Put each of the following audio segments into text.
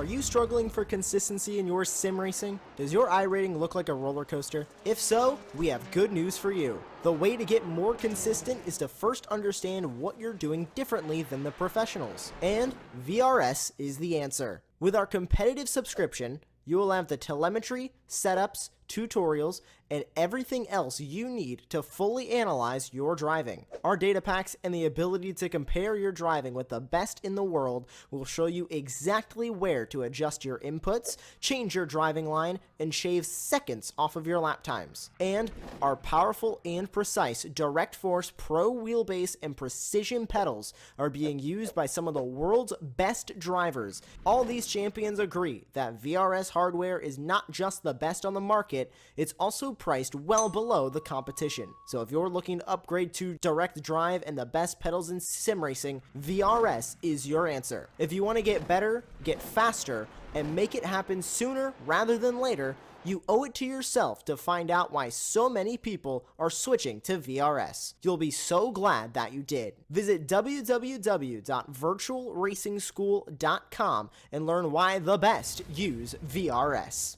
Are you struggling for consistency in your sim racing? Does your iRating look like a roller coaster? If so, we have good news for you. The way to get more consistent is to first understand what you're doing differently than the professionals. And VRS is the answer. With our competitive subscription, you will have the telemetry, setups, tutorials, and everything else you need to fully analyze your driving. Our data packs and the ability to compare your driving with the best in the world will show you exactly where to adjust your inputs, change your driving line, and shave seconds off of your lap times. And our powerful and precise Direct Force Pro wheelbase and precision pedals are being used by some of the world's best drivers. All these champions agree that VRS hardware is not just the best on the market, it's also priced well below the competition. So if you're looking to upgrade to direct drive and the best pedals in sim racing, VRS is your answer. If you want to get better, get faster, and make it happen sooner rather than later, you owe it to yourself to find out why so many people are switching to VRS. You'll be so glad that you did. Visit www.virtualracingschool.com and learn why the best use VRS.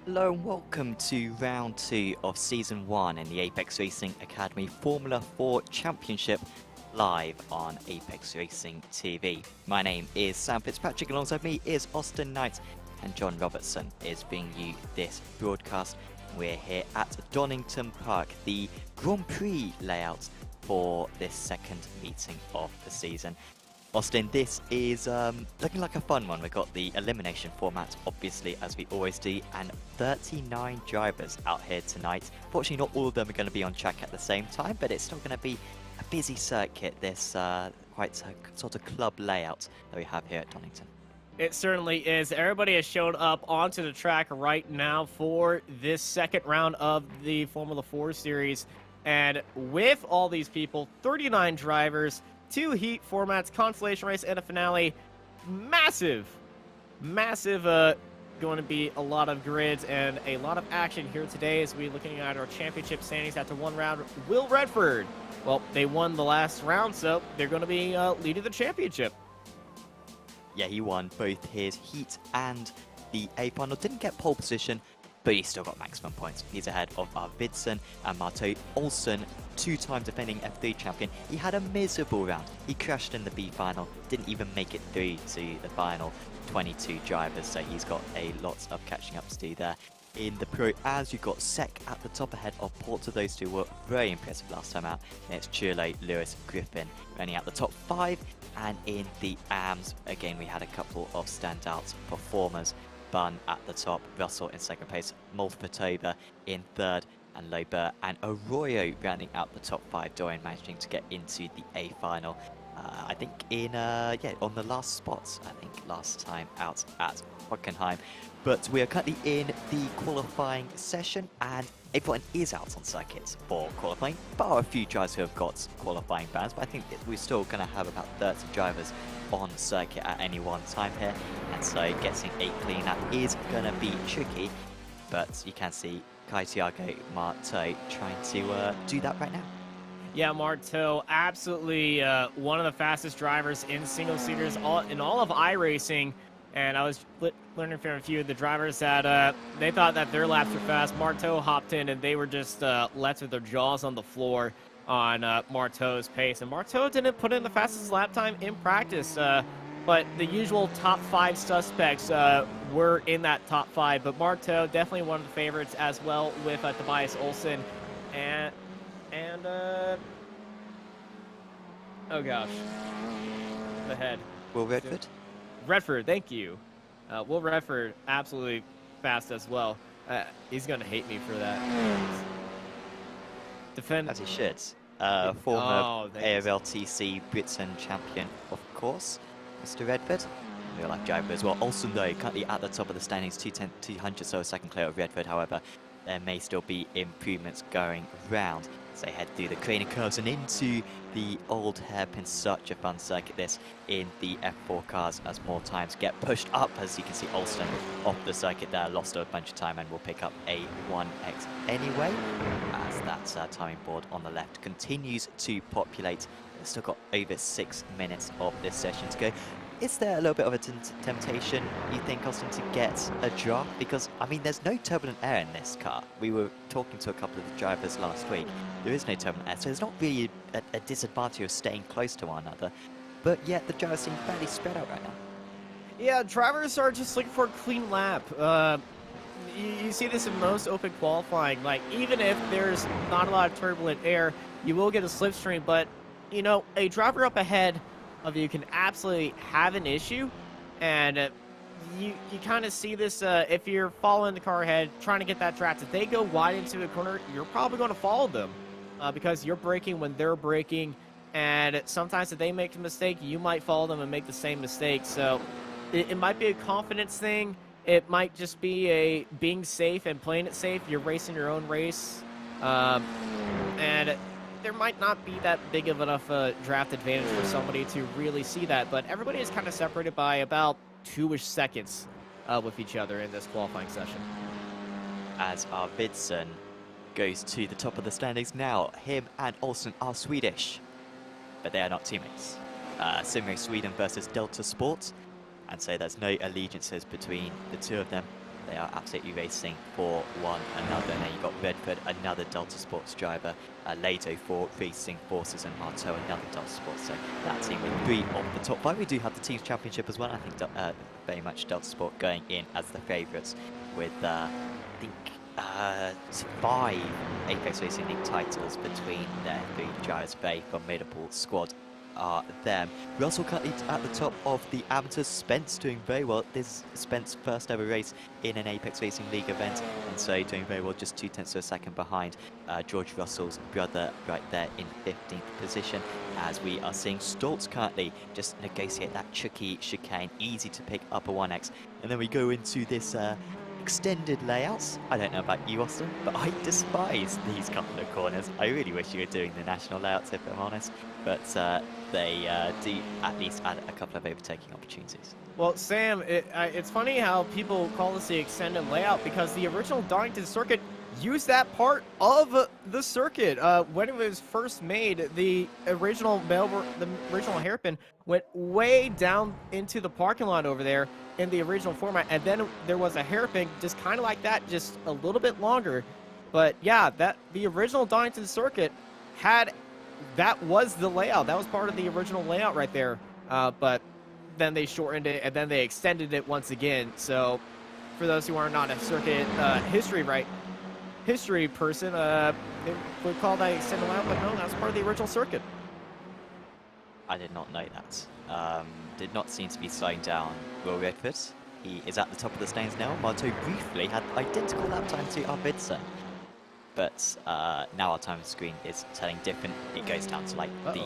Hello and welcome to round 2 of season 1 in the Apex Racing Academy Formula 4 Championship live on Apex Racing TV. My name is Sam Fitzpatrick, alongside me is Austin Knight, and John Robertson is bringing you this broadcast. We're here at Donington Park, the Grand Prix layout for this second meeting of the season. Austin, this is looking like a fun one. We've got the elimination format, obviously, as we always do, and 39 drivers out here tonight. Fortunately, not all of them are going to be on track at the same time, but it's still going to be a busy circuit, this quite sort of club layout that we have here at Donington. It certainly is. Everybody has showed up onto the track right now for this second round of the Formula 4 series. And with all these people, 39 drivers, 2 heat formats, consolation race, and a finale. Massive going to be a lot of grids and a lot of action here today as we're looking at our championship standings after one round. Will Redford, well, they won the last round, so they're going to be leading the championship. Yeah, he won both his heat and the A final. Didn't get pole position, but he still got maximum points. He's ahead of Arvidsson and Marto Olsen, 2-time defending F3 champion. He had a miserable round. He crashed in the B final, didn't even make it through to the final 22 drivers, so he's got a lot of catching up to do there. In the Pro As, you've got Sec at the top ahead of Porter. Those two were very impressive last time out. And it's Churlo, Lewis, Griffin running out the top 5. And in the AMs, again, we had a couple of standout performers. Bunn at the top, Russell in second place, Molfatoba in third, and Lober and Arroyo rounding out the top 5. Dorian managing to get into the A final. I think in on the last spots, I think last time out at Hockenheim. But we are currently in the qualifying session, and everyone is out on circuits for qualifying, bar a few drivers who have got qualifying bans, but I think we're still going to have about 30 drivers on circuit at any one time here, and so getting a clean lap is going to be tricky, but you can see Kai Thiago Marto trying to do that right now. Yeah, Marto, absolutely one of the fastest drivers in single-seaters in all of iRacing. And I was learning from a few of the drivers that they thought that their laps were fast. Marto hopped in, and they were just left with their jaws on the floor on Marto's pace. And Marto didn't put in the fastest lap time in practice, but the usual top 5 suspects were in that top 5. But Marto, definitely one of the favorites as well with Tobias Olsen. And oh gosh, the head. Will Redford? Redford, thank you. Will Redford, absolutely fast as well. He's going to hate me for that. Defend. As he should. Former ARLTC Britain champion, of course, Mr. Redford. Real life driver as well. Olsen, though, currently at the top of the standings, 200, so a second clear of Redford. However, there may still be improvements going round. So they head through the crane curves and into the old hairpin. Such a fun circuit this in the F4 cars as more times get pushed up. As you can see, Olsen off the circuit there, lost a bunch of time and will pick up a 1x anyway, as that timing board on the left continues to populate. We've still got over 6 minutes of this session to go. Is there a little bit of a temptation, you think, Austin, to get a draft? Because, I mean, there's no turbulent air in this car. We were talking to a couple of the drivers last week. There is no turbulent air, so there's not really a disadvantage of staying close to one another. But yet, the drivers seem fairly spread out right now. Yeah, drivers are just looking for a clean lap. You see this in most open qualifying. Like, even if there's not a lot of turbulent air, you will get a slipstream. But, you know, a driver up ahead of you can absolutely have an issue, and you kind of see this if you're following the car ahead trying to get that draft. If they go wide into a corner, you're probably going to follow them because you're braking when they're braking, and sometimes if they make a mistake, you might follow them and make the same mistake. So it might be a confidence thing. It might just be a being safe and playing it safe. You're racing your own race, and there might not be that big of enough draft advantage for somebody to really see that, but everybody is kind of separated by about 2-ish seconds with each other in this qualifying session. As Arvidsson goes to the top of the standings now, him and Olsen are Swedish, but they are not teammates. Simrace Sweden versus Delta Sport, and so there's no allegiances between the two of them. They are absolutely racing for one another. And then you've got Redford, another Delta Sports driver, Lato for Racing Forces, and Marto, another Delta Sports. So that team with 3 of the top 5. We do have the Teams Championship as well. I think very much Delta Sport going in as the favourites with, I think, 5 Apex Racing League titles between their 3 drivers. Very formidable squad are them. Russell currently at the top of the amateurs. Spence doing very well. This is Spence's first ever race in an Apex Racing League event, and so doing very well, just 0.2 of a second behind George Russell's brother right there in 15th position, as we are seeing Stoltz currently just negotiate that tricky chicane, easy to pick up a 1x. And then we go into this extended layouts. I don't know about you, Austin, but I despise these couple of corners. I really wish you were doing the national layouts, if I'm honest, but they do at least add a couple of overtaking opportunities. Well, Sam, it's funny how people call this the extended layout, because the original Donington circuit used that part of the circuit. When it was first made, the original hairpin went way down into the parking lot over there in the original format, and then there was a hairpin just kind of like that, just a little bit longer. But yeah, the original Donington circuit that was the layout. That was part of the original layout right there. But then they shortened it, and then they extended it once again. So for those who are not a circuit history person, they would call that extended layout, but no, that's part of the original circuit. I did not know that. Did not seem to be slowing down Will Redford. He is at the top of the standings now. Marto briefly had identical lap time to Arvidsson, but now our time screen is telling different. It goes down to like the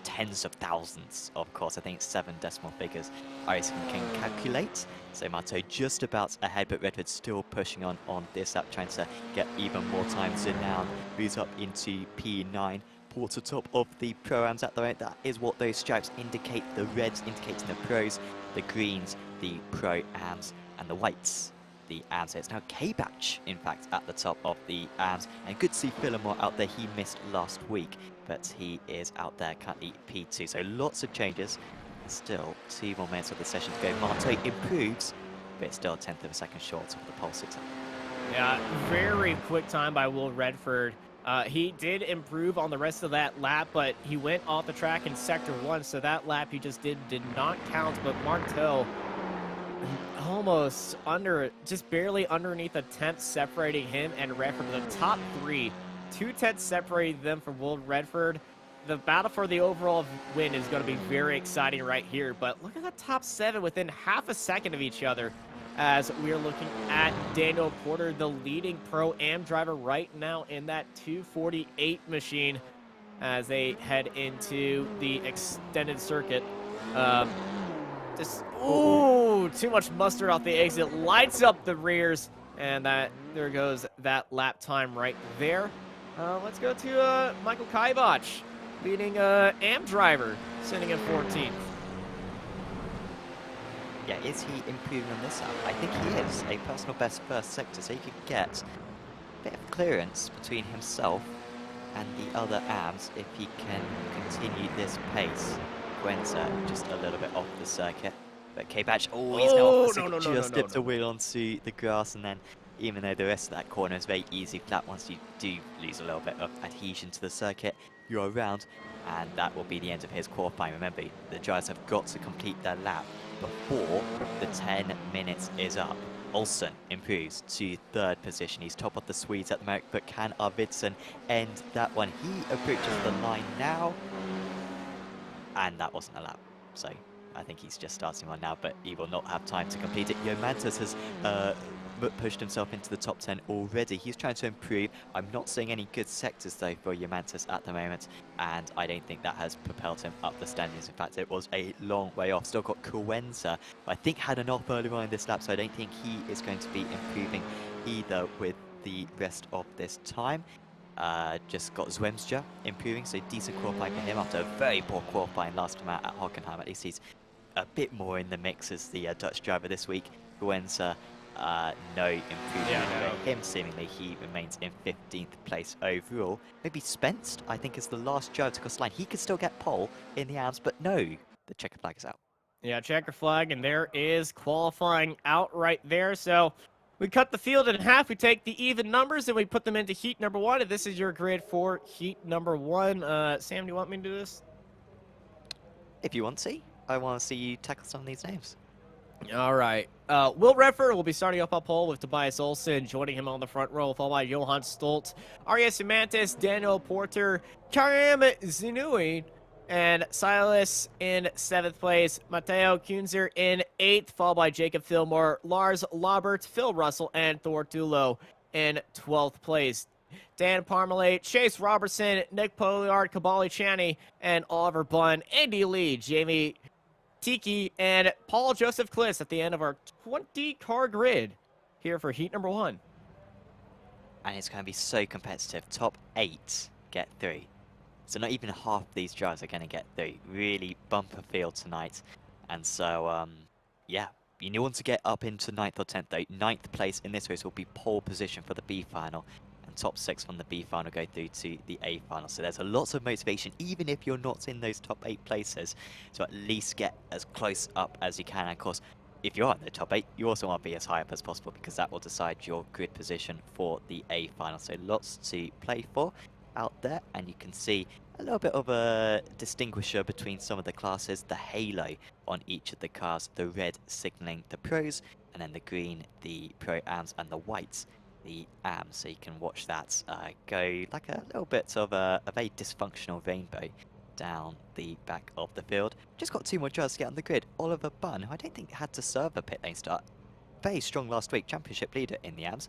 tens of thousands, of course. I think it's 7 decimal figures iRacing can calculate. So Marto just about ahead, but Redford still pushing on this lap, trying to get even more time. Zidane moves up into P9. Porter top of the pro-ams at the moment. That is what those stripes indicate. The reds indicating the pros, the greens, the pro-ams, and the whites, the AMs. It's now K-Batch, in fact, at the top of the AMs. And good to see Phillimore out there. He missed last week, but he is out there currently P2. So lots of changes. Still 2 more minutes of the session to go. Marto improves, but it's still a 10th of a second short of the pole sitter. Yeah, very quick time by Will Redford. He did improve on the rest of that lap, but he went off the track in Sector 1, so that lap he just did not count. But Martel almost just barely underneath a 10th, separating him and Redford. The top 3, 2 tenths separated them from Will Redford. The battle for the overall win is going to be very exciting right here, but look at the top 7 within half a second of each other, as we are looking at Daniel Porter, the leading Pro-Am driver right now in that 248 machine, as they head into the extended circuit. Too much mustard off the exit, lights up the rears, and there goes that lap time right there. Let's go to Michael Kaibach, leading AM driver, sitting in 14th. Yeah, is he improving on this lap? I think he is. A personal best first sector, so he could get a bit of clearance between himself and the other AMs if he can continue this pace. Gwenza just a little bit off the circuit, but K-Batch, he's now off the circuit, just dipped a wheel onto the grass, and then even though the rest of that corner is very easy flat, once you do lose a little bit of adhesion to the circuit, you're around, and that will be the end of his qualifying. Remember, the drivers have got to complete their lap before the 10 minutes is up. Olsen improves to 3rd position. He's top of the Swedes at the moment, but can Arvidsson end that one? He approaches the line now, and that wasn't a lap, so I think he's just starting one now, but he will not have time to complete it. Yomantas has pushed himself into the top 10 already. He's trying to improve. I'm not seeing any good sectors though for Yomantas at the moment, and I don't think that has propelled him up the standings. In fact, it was a long way off. Still got Kuenza, I think had an off earlier on in this lap, so I don't think he is going to be improving either with the rest of this time. Just got Zwemstra improving, so decent qualifying for him after a very poor qualifying last time out at Hockenheim. At least he's a bit more in the mix as the Dutch driver this week. Kuenza, no improvement for him, seemingly. He remains in 15th place overall. Maybe Spence, I think, is the last driver to cross the line. He could still get pole in the AMS, but no, the checker flag is out. Yeah, checker flag, and there is qualifying out right there. So we cut the field in half. We take the even numbers and we put them into heat number 1. And this is your grid for heat number 1. Sam, do you want me to do this? If you want to. I want to see you tackle some of these names. All right. Will Redford will be starting up on pole with Tobias Olsen, joining him on the front row, followed by Johan Stoltz, Arias Semantis, Daniel Porter, Karim Zinui, And Silas in 7th place. Mateo Kunzer in 8th, followed by Jacob Fillmore, Lars Laubert, Phil Russell, and Thor Dulo in 12th place. Dan Parmalee, Chase Robertson, Nick Poliard, Kabali Chaney, and Oliver Bunn, Andy Lee, Jamie Tiki, and Paul Joseph Kliss at the end of our 20-car grid here for heat number 1. And it's going to be so competitive. Top 8 get through. So not even half of these drivers are going to get through. Really bumper field tonight. And so, yeah, you want to get up into 9th or 10th though. 9th place in this race will be pole position for the B final. And top 6 from the B final go through to the A final. So there's a lot of motivation, even if you're not in those top 8 places, to at least get as close up as you can. And of course, if you're in the top 8, you also want to be as high up as possible because that will decide your grid position for the A final. So lots to play for out there, and you can see a little bit of a distinguisher between some of the classes. The halo on each of the cars, the red signaling the pros, and then the green the pro-ams, and the white the AMs. So you can watch that go like a little bit of a dysfunctional rainbow down the back of the field. Just got 2 more drivers to get on the grid. Oliver Bunn, who I don't think had to serve a pit lane start, very strong last week, championship leader in the AMs.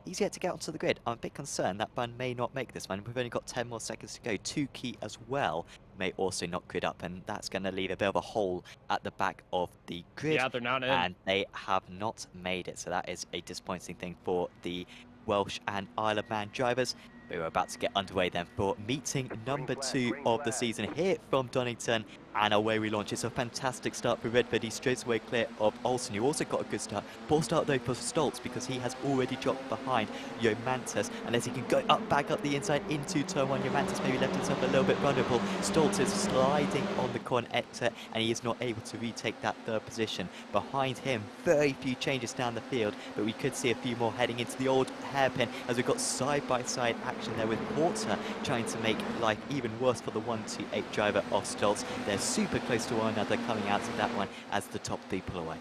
He's yet to get onto the grid. I'm a bit concerned that Bunn may not make this one. We've only got 10 more seconds to go. Tukey as well may also not grid up, and that's going to leave a bit of a hole at the back of the grid. Yeah, they're not in. And they have not made it, so that is a disappointing thing for the Welsh and Isle of Man drivers. We were about to get underway then for meeting number 2 of the season here from Donington, and away we launch. It's a fantastic start for Redford. He's straight away clear of Olsen, who also got a good start. Poor start though for Stoltz because he has already dropped behind Yomantis, unless he can go back up the inside into turn 1. Yomantis maybe left himself a little bit vulnerable. Stoltz is sliding on the corner exit, and he is not able to retake that 3rd position. Behind him, very few changes down the field, but we could see a few more heading into the old hairpin as we've got side-by-side action there with Porter trying to make life even worse for the 1-2-8 driver of Stoltz. They're super close to one another coming out of that one as the top 3 pull away.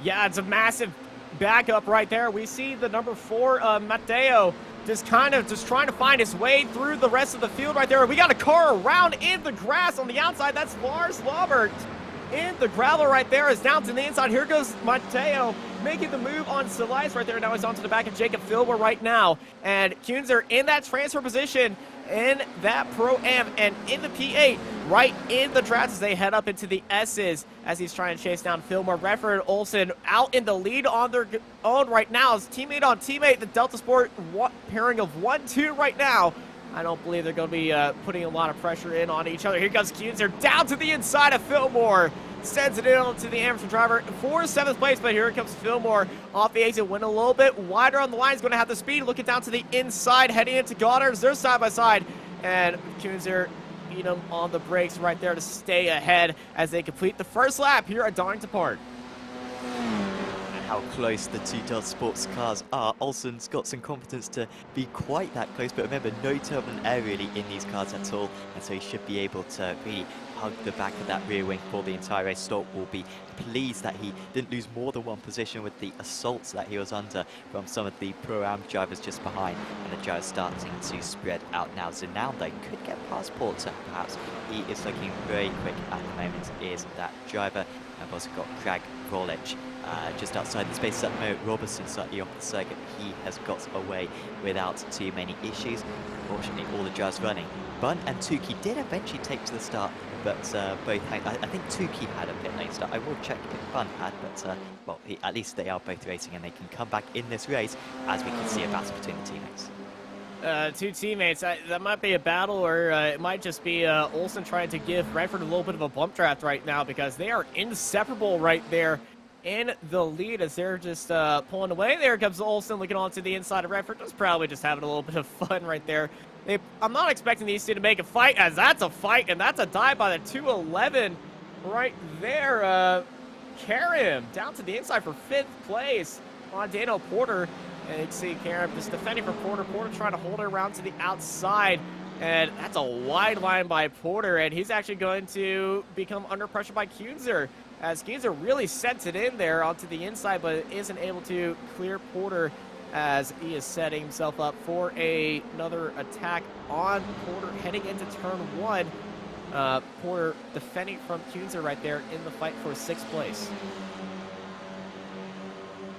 Yeah, it's a massive backup right there. We see the number 4, Mateo, just trying to find his way through the rest of the field right there. We got a car around in the grass on the outside. That's Lars Laubert in the gravel right there. Is down to the inside. Here goes Mateo making the move on Silas right there. Now he's onto the back of Jacob Filber right now. And Kunzer in that transfer position in that Pro-Am and in the P8 right in the drafts as they head up into the S's as he's trying to chase down Fillmore. Redford Olsen out in the lead on their own right now. His teammate on teammate, the Delta Sport pairing of 1-2 right now. I don't believe they're going to be putting a lot of pressure in on each other. Here comes Kunzer down to the inside of Fillmore. Sends it in to the amateur driver for 7th place, but here comes Fillmore off the exit, went a little bit wider on the line. He's going to have the speed, looking down to the inside, heading into Goddard's. They're side by side, and Kunzer beat him on the brakes right there to stay ahead as they complete the first lap here at Donington Park. How close the 2 Delta Sports cars are. Olsen's got some confidence to be quite that close, but remember, no turbulent air really in these cars at all, and so he should be able to really hug the back of that rear wing for the entire race. Stolt will be pleased that he didn't lose more than 1 position with the assaults that he was under from some of the Pro-Am drivers just behind, and the drivers starting to spread out now. Zinaldo could get past Porter, perhaps. He is looking very quick at the moment, is that driver. I've also got Craig Rolich just outside the space at the moment. Robertson slightly off the circuit. He has got away without too many issues. Unfortunately, all the drivers running. Bunn and Tukey did eventually take to the start, but both, I think Tukey had a pit lane start. I will check if Bunn had, but well, at least they are both racing and they can come back in this race, as we can see a battle between the teammates. 2 teammates, that might be a battle, or it might just be Olsen trying to give Redford a little bit of a bump draft right now, because they are inseparable right there in the lead as they're just pulling away. There comes Olsen looking onto the inside of Redford. Just probably just having a little bit of fun right there. I'm not expecting these 2 to make a fight, as that's a fight, and that's a die by the 211 right there. Karim down to the inside for 5th place on Daniel Porter. And you can see Karim just defending for Porter. Porter trying to hold her around to the outside. And that's a wide line by Porter. And he's actually going to become under pressure by Kunzer, as Kunzer really sets it in there onto the inside, but isn't able to clear Porter as he is setting himself up for another attack on Porter heading into turn 1. Porter defending from Kunzer right there in the fight for 6th place.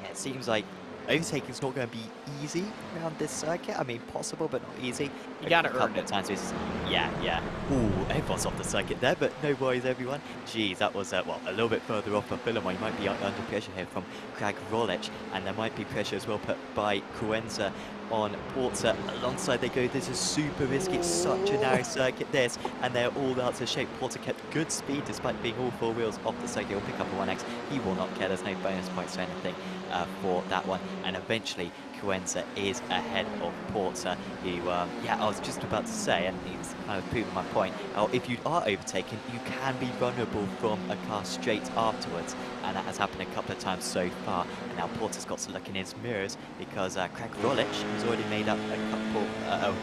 Yeah, it seems like overtaking is not going to be easy around this circuit. I mean, possible, but not easy. You got to A earn couple it. of times yeah. Ooh, everyone's off the circuit there, but no worries, everyone. Geez, that was, well, a little bit further off for Philemon. He might be under pressure here from Craig Rolich, and there might be pressure as well put by Cuenza on Porter. Alongside they go, this is super risky. It's such a narrow circuit, this, and they're all out of shape. Porter kept good speed despite being all 4 wheels off the circuit. He'll pick up a 1x. He will not care. There's no bonus points or anything for that one. And eventually, Cuenza is ahead of Porter, who, yeah, I was just about to say, and he's kind of proving my point, if you are overtaken, you can be vulnerable from a car straight afterwards, and that has happened a couple of times so far, and now Porter's got to look in his mirrors, because Craig Rolich has already made up a couple,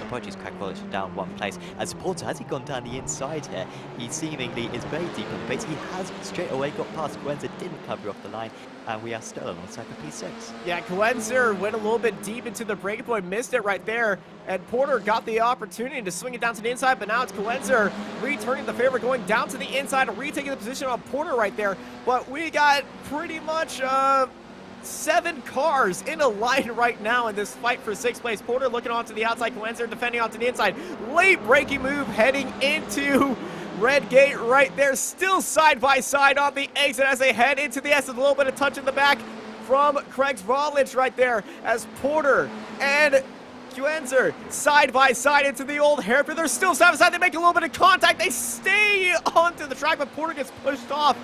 apologies, Craig Rolich down 1 place, as Porter, has he gone down the inside here? He seemingly is very deep on the base. He has straight away got past Cuenza, didn't cover off the line, and we are still alongside the P6. Yeah, Cuenza went a little bit deep into the breaking point, missed it right there, and Porter got the opportunity to swing it down to the inside, but now it's Cuenza returning the favor, going down to the inside and retaking the position on Porter right there. But we got pretty much 7 cars in a line right now in this fight for 6th place. Porter looking onto the outside, Cuenza defending onto the inside. Late braking move heading into Red Gate right there, still side by side on the exit as they head into the S. A little bit of touch in the back from Craig Rolich right there as Porter and Cuenza side by side into the old hairpin. They're still side by side. They make a little bit of contact. They stay onto the track, but Porter gets pushed off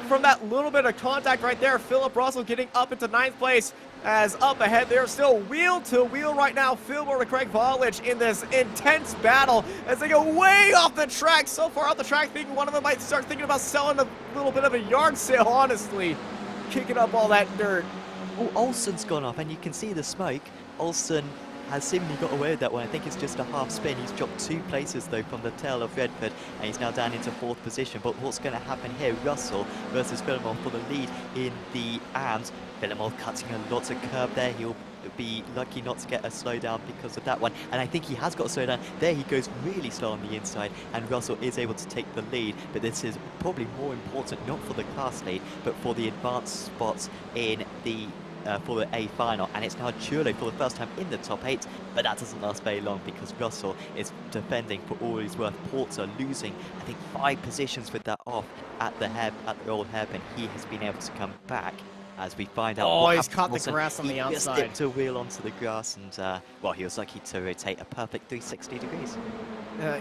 from that little bit of contact right there. Philip Russell getting up into 9th place as up ahead they're still wheel to wheel right now. Fillmore and Craig Rolich in this intense battle as they go way off the track, so far off the track, thinking one of them might start thinking about selling a little bit of a yard sale, honestly. Kicking up all that dirt. Oh, Olsen's gone off, and you can see the smoke. Olsen has seemingly got away with that one. I think it's just a half spin. He's dropped 2 places, though, from the tail of Redford, and he's now down into 4th position. But what's going to happen here? Russell versus Villamore for the lead in the AMS. Villamore cutting a lot of curb there. He'll be lucky not to get a slowdown because of that one, and I think he has got a slowdown. There he goes really slow on the inside, and Russell is able to take the lead, but this is probably more important, not for the class lead, but for the advanced spots in the for the A final, and it's now Chulo for the first time in the top 8, but that doesn't last very long because Russell is defending for all he's worth. Porter losing, I think, 5 positions with that off at the old hairpin. He has been able to come back as we find out. Oh, he's caught the grass on the outside. He just dipped a wheel onto the grass, and well, he was lucky to rotate a perfect 360 degrees.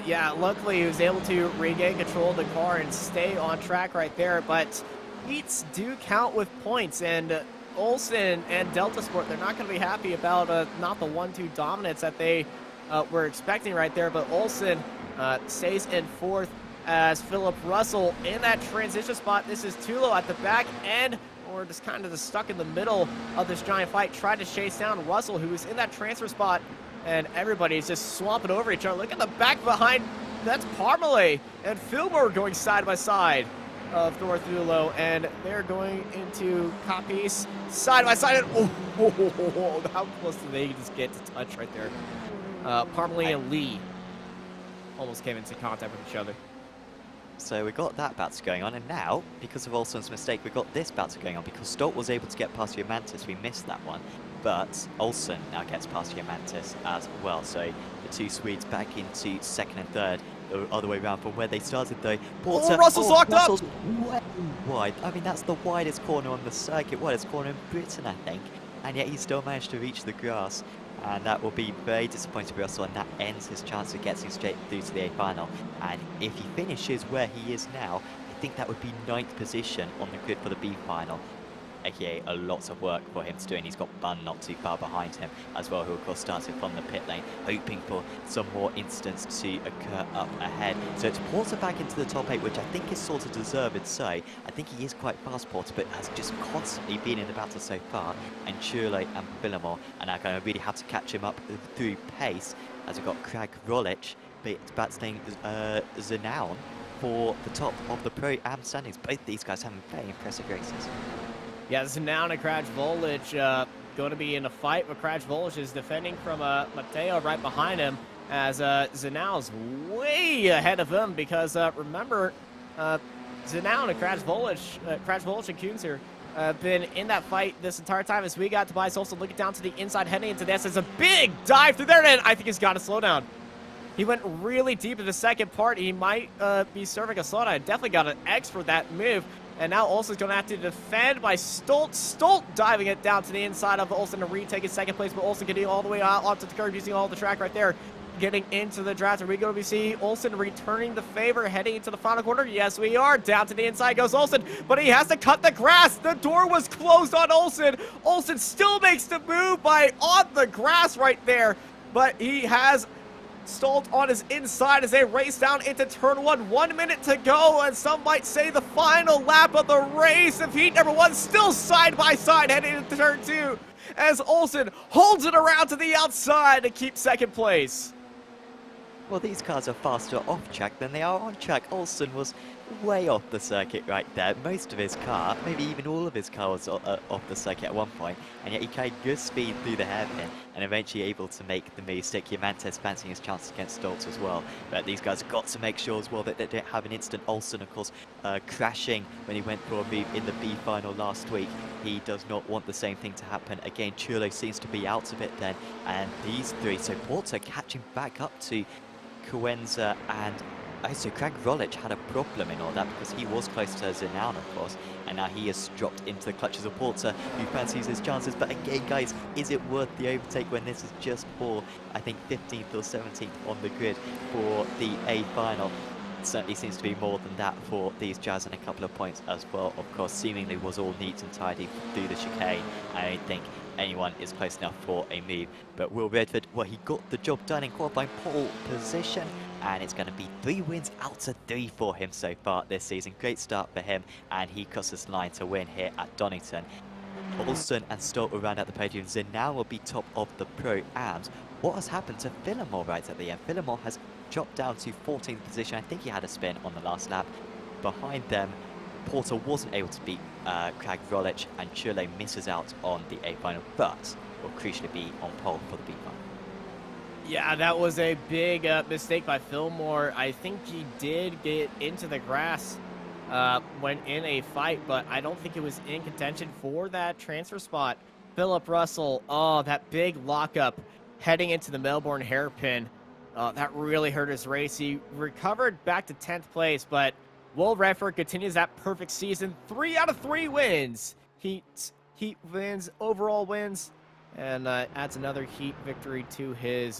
Yeah, luckily he was able to regain control of the car and stay on track right there, but heats do count with points, and Olsen and Delta Sport, they're not going to be happy about not the 1-2 dominance that they were expecting right there, but Olsen stays in 4th as Philip Russell in that transition spot. This is Tulo at the back end, or just kind of just stuck in the middle of this giant fight, tried to chase down Russell, who is in that transfer spot, and everybody's just swamping over each other. Look at the back behind, that's Parmalee and Fillmore going side by side of Thorthulo, and they're going into copies side by side, and oh, how close did they just get to touch right there? Parmalee and Lee almost came into contact with each other. So we got that battle going on, and now, because of Olsen's mistake, we got this battle going on because Stolt was able to get past Mantis. We missed that one, but Olsen now gets past Mantis as well. So the 2 Swedes back into 2nd and 3rd, the other way around from where they started though. Porter, oh, Russell's locked up! Way wide. I mean, that's the widest corner on the circuit, widest corner in Britain, I think, and yet he still managed to reach the grass. And that will be very disappointing for Russell, and that ends his chance of getting straight through to the A final. And if he finishes where he is now, I think that would be 9th position on the grid for the B final. aka a lot of work for him to do, and he's got Bun not too far behind him as well, who of course started from the pit lane, hoping for some more incidents to occur up ahead. So it's Porter back into the top 8, which I think is sort of deserved so. I think he is quite fast, Porter, but has just constantly been in the battle so far, and Churley and Villamore are now going to really have to catch him up through pace, as we've got Craig Rolich, but it's about staying Zanown for the top of the Pro Am standings. Both these guys having very impressive races. Yeah, Zanown and Crash Volage going to be in a fight, but Crash Volage is defending from Mateo right behind him. as Zanow's way ahead of him because remember, Zanow and Crash Volage and Kuhns here been in that fight this entire time as we got Tobias also looking down to the inside, heading into this. It's a big dive through there, and I think he's got to slow down. He went really deep in the second part. He might be serving a slowdown. Definitely got an X for that move. And now Olsen's going to have to defend by Stolt. Stolt diving it down to the inside of Olsen to retake his second place, but Olsen getting all the way out onto the curve, using all the track right there, getting into the draft. Are we going to see Olsen returning the favor, heading into the final corner? Yes, we are. Down to the inside goes Olsen, but he has to cut the grass. The door was closed on Olsen. Olsen still makes the move by on the grass right there, but he has Stolt on his inside as they race down into turn 1. 1 minute to go, and some might say the final lap of the race of heat number 1, still side by side heading into turn 2 as Olsen holds it around to the outside to keep second place. Well, these cars are faster off track than they are on track. Olsen was way off the circuit right there. Most of his car, maybe even all of his car was off the circuit at one point, and yet he carried good speed through the hairpin and eventually able to make the move stick. Yamantes fancying his chances against Stoltz as well. But these guys got to make sure as well that they don't have an instant. Olsen, of course, crashing when he went for a move in the B-final last week. He does not want the same thing to happen again. Chulo seems to be out of it then, and these three, so Porter catching back up to Coenza, and so Craig Rolich had a problem in all that because he was close to Zanow, of course, and now he has dropped into the clutches of Porter, who fancies his chances. But again, guys, is it worth the overtake when this is just for, I think, 15th or 17th on the grid for the A final? It certainly seems to be more than that for these Jazz, and a couple of points as well. Of course, seemingly was all neat and tidy through the chicane. I don't think anyone is close enough for a move, but Will Redford, well, he got the job done in qualifying pole position, and it's going to be 3 wins out of 3 for him so far this season. Great start for him, and he crosses the line to win here at Donington. Olsen and Stolt will round out the podium. Zanow will be top of the Pro-Ams. What has happened to Villamore right at the end? Villamore has dropped down to 14th position. I think he had a spin on the last lap. Behind them, Porter wasn't able to beat Craig Rolich, and Chile misses out on the A final, but will crucially be on pole for the B final. Yeah, that was a big mistake by Fillmore. I think he did get into the grass when in a fight, but I don't think it was in contention for that transfer spot. Philip Russell, oh, that big lockup heading into the Melbourne hairpin. That really hurt his race. He recovered back to 10th place, but Will Redford continues that perfect season. 3 out of 3 wins. Heat wins, overall wins, and adds another Heat victory to his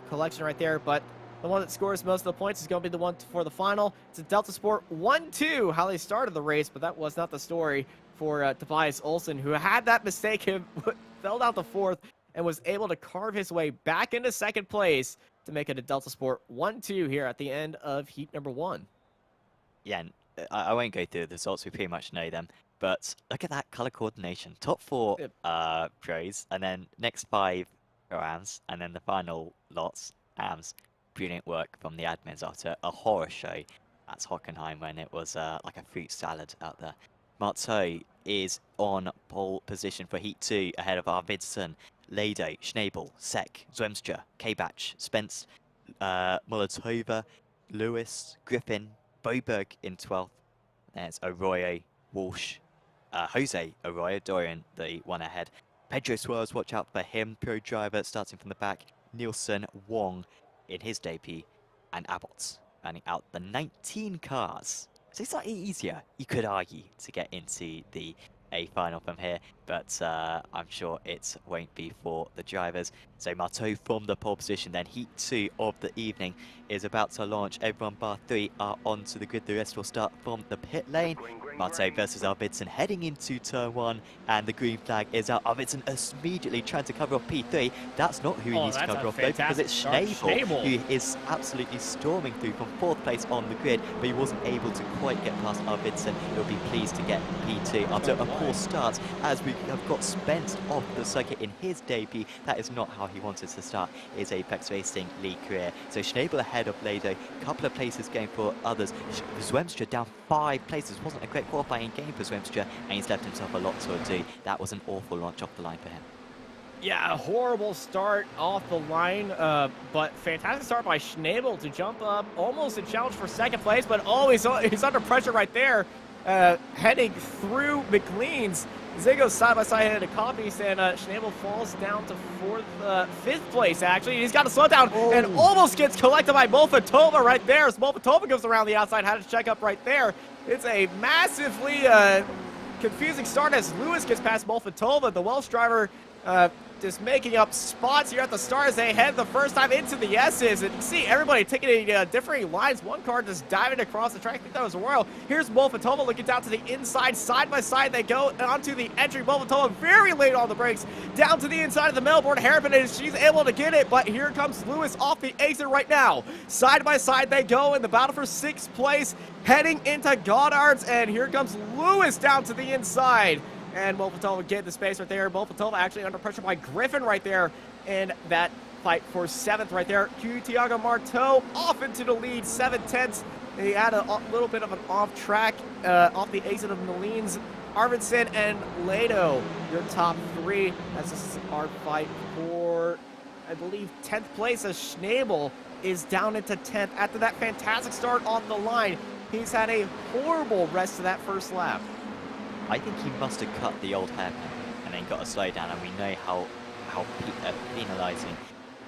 collection right there. But the one that scores most of the points is going to be the one for the final. It's a Delta Sport 1-2, how they started the race, but that was not the story for Tobias Olsen, who had that mistake. He fell down to 4th and was able to carve his way back into 2nd place to make it a Delta Sport 1-2 here at the end of Heat number 1. Yeah, and I won't go through the results, we pretty much know them, but look at that color coordination. Top 4 pros, and then next 5 AMs, and then the final lots AMs. Brilliant work from the admins after a horror show at Hockenheim when it was like a fruit salad out there. Marteau is on pole position for Heat 2 ahead of Arvidsson, Lado, Schnabel, Sek, Zwemstra, K-Batch, Spence, Molotova, Lewis, Griffin, Boberg in 12th. There's Arroyo, Walsh, Jose Arroyo, Dorian, the one ahead. Pedro Suarez, watch out for him. Pro driver starting from the back. Nielsen, Wong in his debut, and Abbott running out the 19 cars. So it's slightly easier, you could argue, to get into the A final from here, but I'm sure it won't be for the drivers. So Marteau from the pole position, then Heat 2 of the evening is about to launch. Everyone bar 3 are onto the grid. The rest will start from the pit lane. Marteau versus Arvidsson heading into turn 1, and the green flag is out. Arvidsson immediately trying to cover off P3. That's not who he needs to cover off though, because it's Schnabel, who is absolutely storming through from 4th place on the grid, but he wasn't able to quite get past Arvidsson. He'll be pleased to get P2 after a poor start, as we have got Spence off the circuit in his debut. That is not how he wanted to start his Apex Racing League career. So Schnabel ahead of Lado, couple of places going for others. Zwemstra down 5 places. Wasn't a great qualifying game for Zwemstra, and he's left himself a lot to do. That was an awful launch off the line for him. Yeah, a horrible start off the line, but fantastic start by Schnabel to jump up almost a challenge for second place, but he's under pressure right there, heading through McLean's. They go side by side headed to copies, and Schnabel falls down to fifth place actually. He's got to slow down and almost gets collected by Molfatova right there. As Molfatova goes around the outside, had to check up right there. It's a massively confusing start as Lewis gets past Molfatova. The Welsh driver just making up spots here at the start as they head the first time into the S's. And you see everybody taking different lines. One car just diving across the track. I think that was Royal. Here's Molfatova looking down to the inside. Side by side they go onto the entry. Molfatova very late on the brakes. Down to the inside of the mailboard. Hairpin, and she's able to get it. But here comes Lewis off the exit right now. Side by side they go in the battle for 6th place. Heading into Goddard's. And here comes Lewis down to the inside. And Molfatova get the space right there. Molfatova actually under pressure by Griffin right there in that fight for 7th right there. Thiago Marteau off into the lead, 7/10. He had a little bit of an off track off the exit of Nolines. Arvidsson and Lado, your top 3. As this is our fight for, I believe, 10th place as Schnabel is down into 10th. After that fantastic start on the line, he's had a horrible rest of that first lap. I think he must have cut the old hairpin and then got a slowdown, and we know how penalising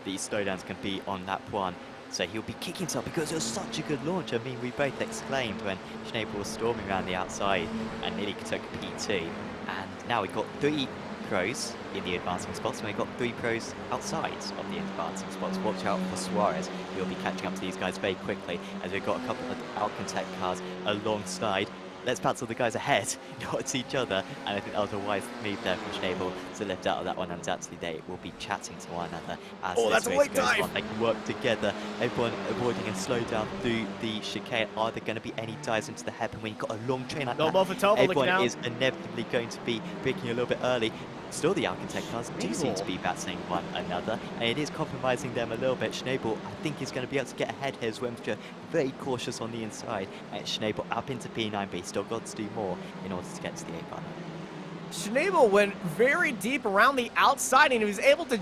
these slowdowns can be on lap 1. So he'll be kicking himself because it was such a good launch. I mean, we both exclaimed when Schnabel was storming around the outside and nearly took P2. And now we've got 3 pros in the advancing spots, and we've got 3 pros outside of the advancing spots. Watch out for Suarez. He'll be catching up to these guys very quickly as we've got a couple of Alcantech cars alongside. Let's battle the guys ahead, not each other, and I think that was a wise move there from Schnabel to lift out of that one, and actually they will be chatting to one another as that's this a race late goes dive. on. They can work together, everyone avoiding a slowdown through the chicane. Are there going to be any dives into the hairpin when you've got a long train like that? Molfatova looking Everyone out. is inevitably going to be braking a little bit early. Still, the Alcantech cars do seem to be battling one another, and it is compromising them a little bit. Schnabel, I think, he's going to be able to get ahead here. Swemstra very cautious on the inside. And Schnabel up into P9, but he's still got to do more in order to get to the A-final. Schnabel went very deep around the outside, and he was able to...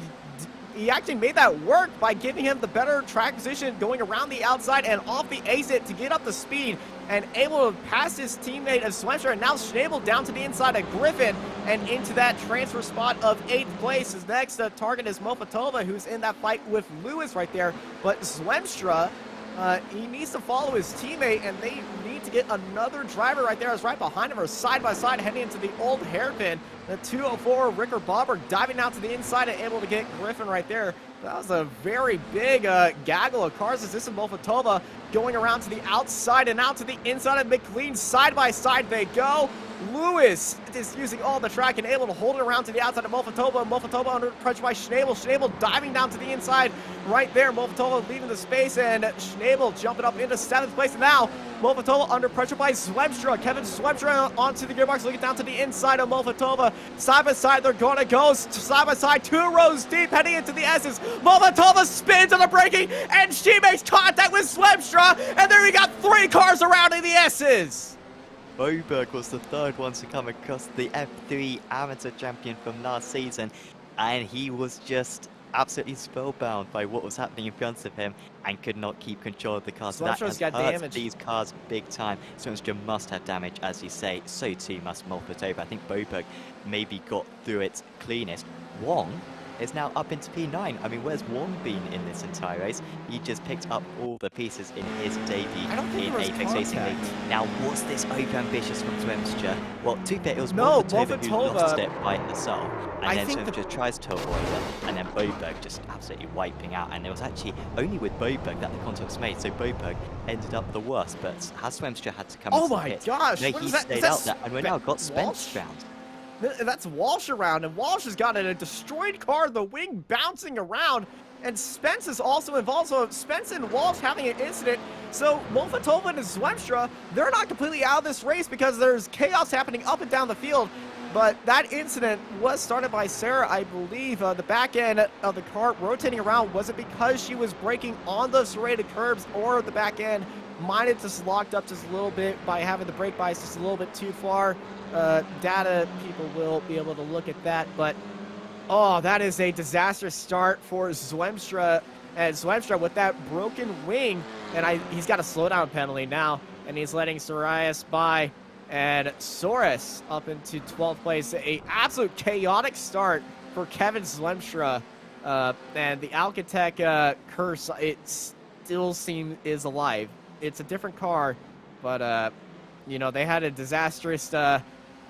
He actually made that work by giving him the better track position, going around the outside and off the exit to get up the speed and able to pass his teammate of Swemstra. And now Schnabel down to the inside of Griffin and into that transfer spot of 8th place. His next target is Molfatova, who's in that fight with Lewis right there. But Swemstra, he needs to follow his teammate, and they need to get another driver right there. Is right behind him, or side by side, heading into the old hairpin. The 204 Ricker Bobber diving out to the inside and able to get Griffin right there. That was a very big gaggle of cars. This is Molfatova going around to the outside and out to the inside of McLean. Side by side they go. Lewis is using all the track and able to hold it around to the outside of Molfatova. Molfatova under pressure by Schnabel. Schnabel diving down to the inside right there. Molfatova leaving the space, and Schnabel jumping up into 7th place. And now Molfatova under pressure by Swemstra. Kevin Swemstra onto the gearbox, looking down to the inside of Molfatova. Side by side, they're going to go side by side, 2 rows deep, heading into the S's. Molfatova spins on the braking, and she makes contact with Swemstra. And there we got 3 cars around in the S's. Boberg was the 3rd one to come across the F3 amateur champion from last season, and he was just absolutely spellbound by what was happening in front of him and could not keep control of the car. So that has hurt these cars big time. Swemstra must have damage, as you say. So too must Molfatova. I think Boberg maybe got through it cleanest. Wong is now up into P9. I mean, where's Wong been in this entire race? He just picked up all the pieces in his debut in Apex Racing League. Now, was this over-ambitious from Swemstra? Well, to be fair, it was Molfatova who lost it by herself. And then Swemstra tries to avoid it, and then Boberg just absolutely wiping out. And it was actually only with Boberg that the contact was made, so Boberg ended up the worst. But has Swemstra had to come into the pit? Gosh! No, he stayed out there, and we're now got Spence round. That's Walsh around, and Walsh has got a destroyed car, the wing bouncing around, and Spence is also involved. So Spence and Walsh having an incident. So Molfatova and Swemstra, they're not completely out of this race because there's chaos happening up and down the field. But that incident was started by Sarah, I believe. The back end of the car rotating around, was it because she was braking on the serrated curbs, or the back end might have just locked up just a little bit by having the brake bias just a little bit too far? Data people will be able to look at that, but Oh, that is a disastrous start for Zwemstra. And Zwemstra with that broken wing, and he's got a slowdown penalty now, and he's letting Sorias by. And Soros up into 12th place. A absolute chaotic start for Kevin Zwemstra. And the Alcatech curse, it still is alive. It's a different car, but, you know, they had a disastrous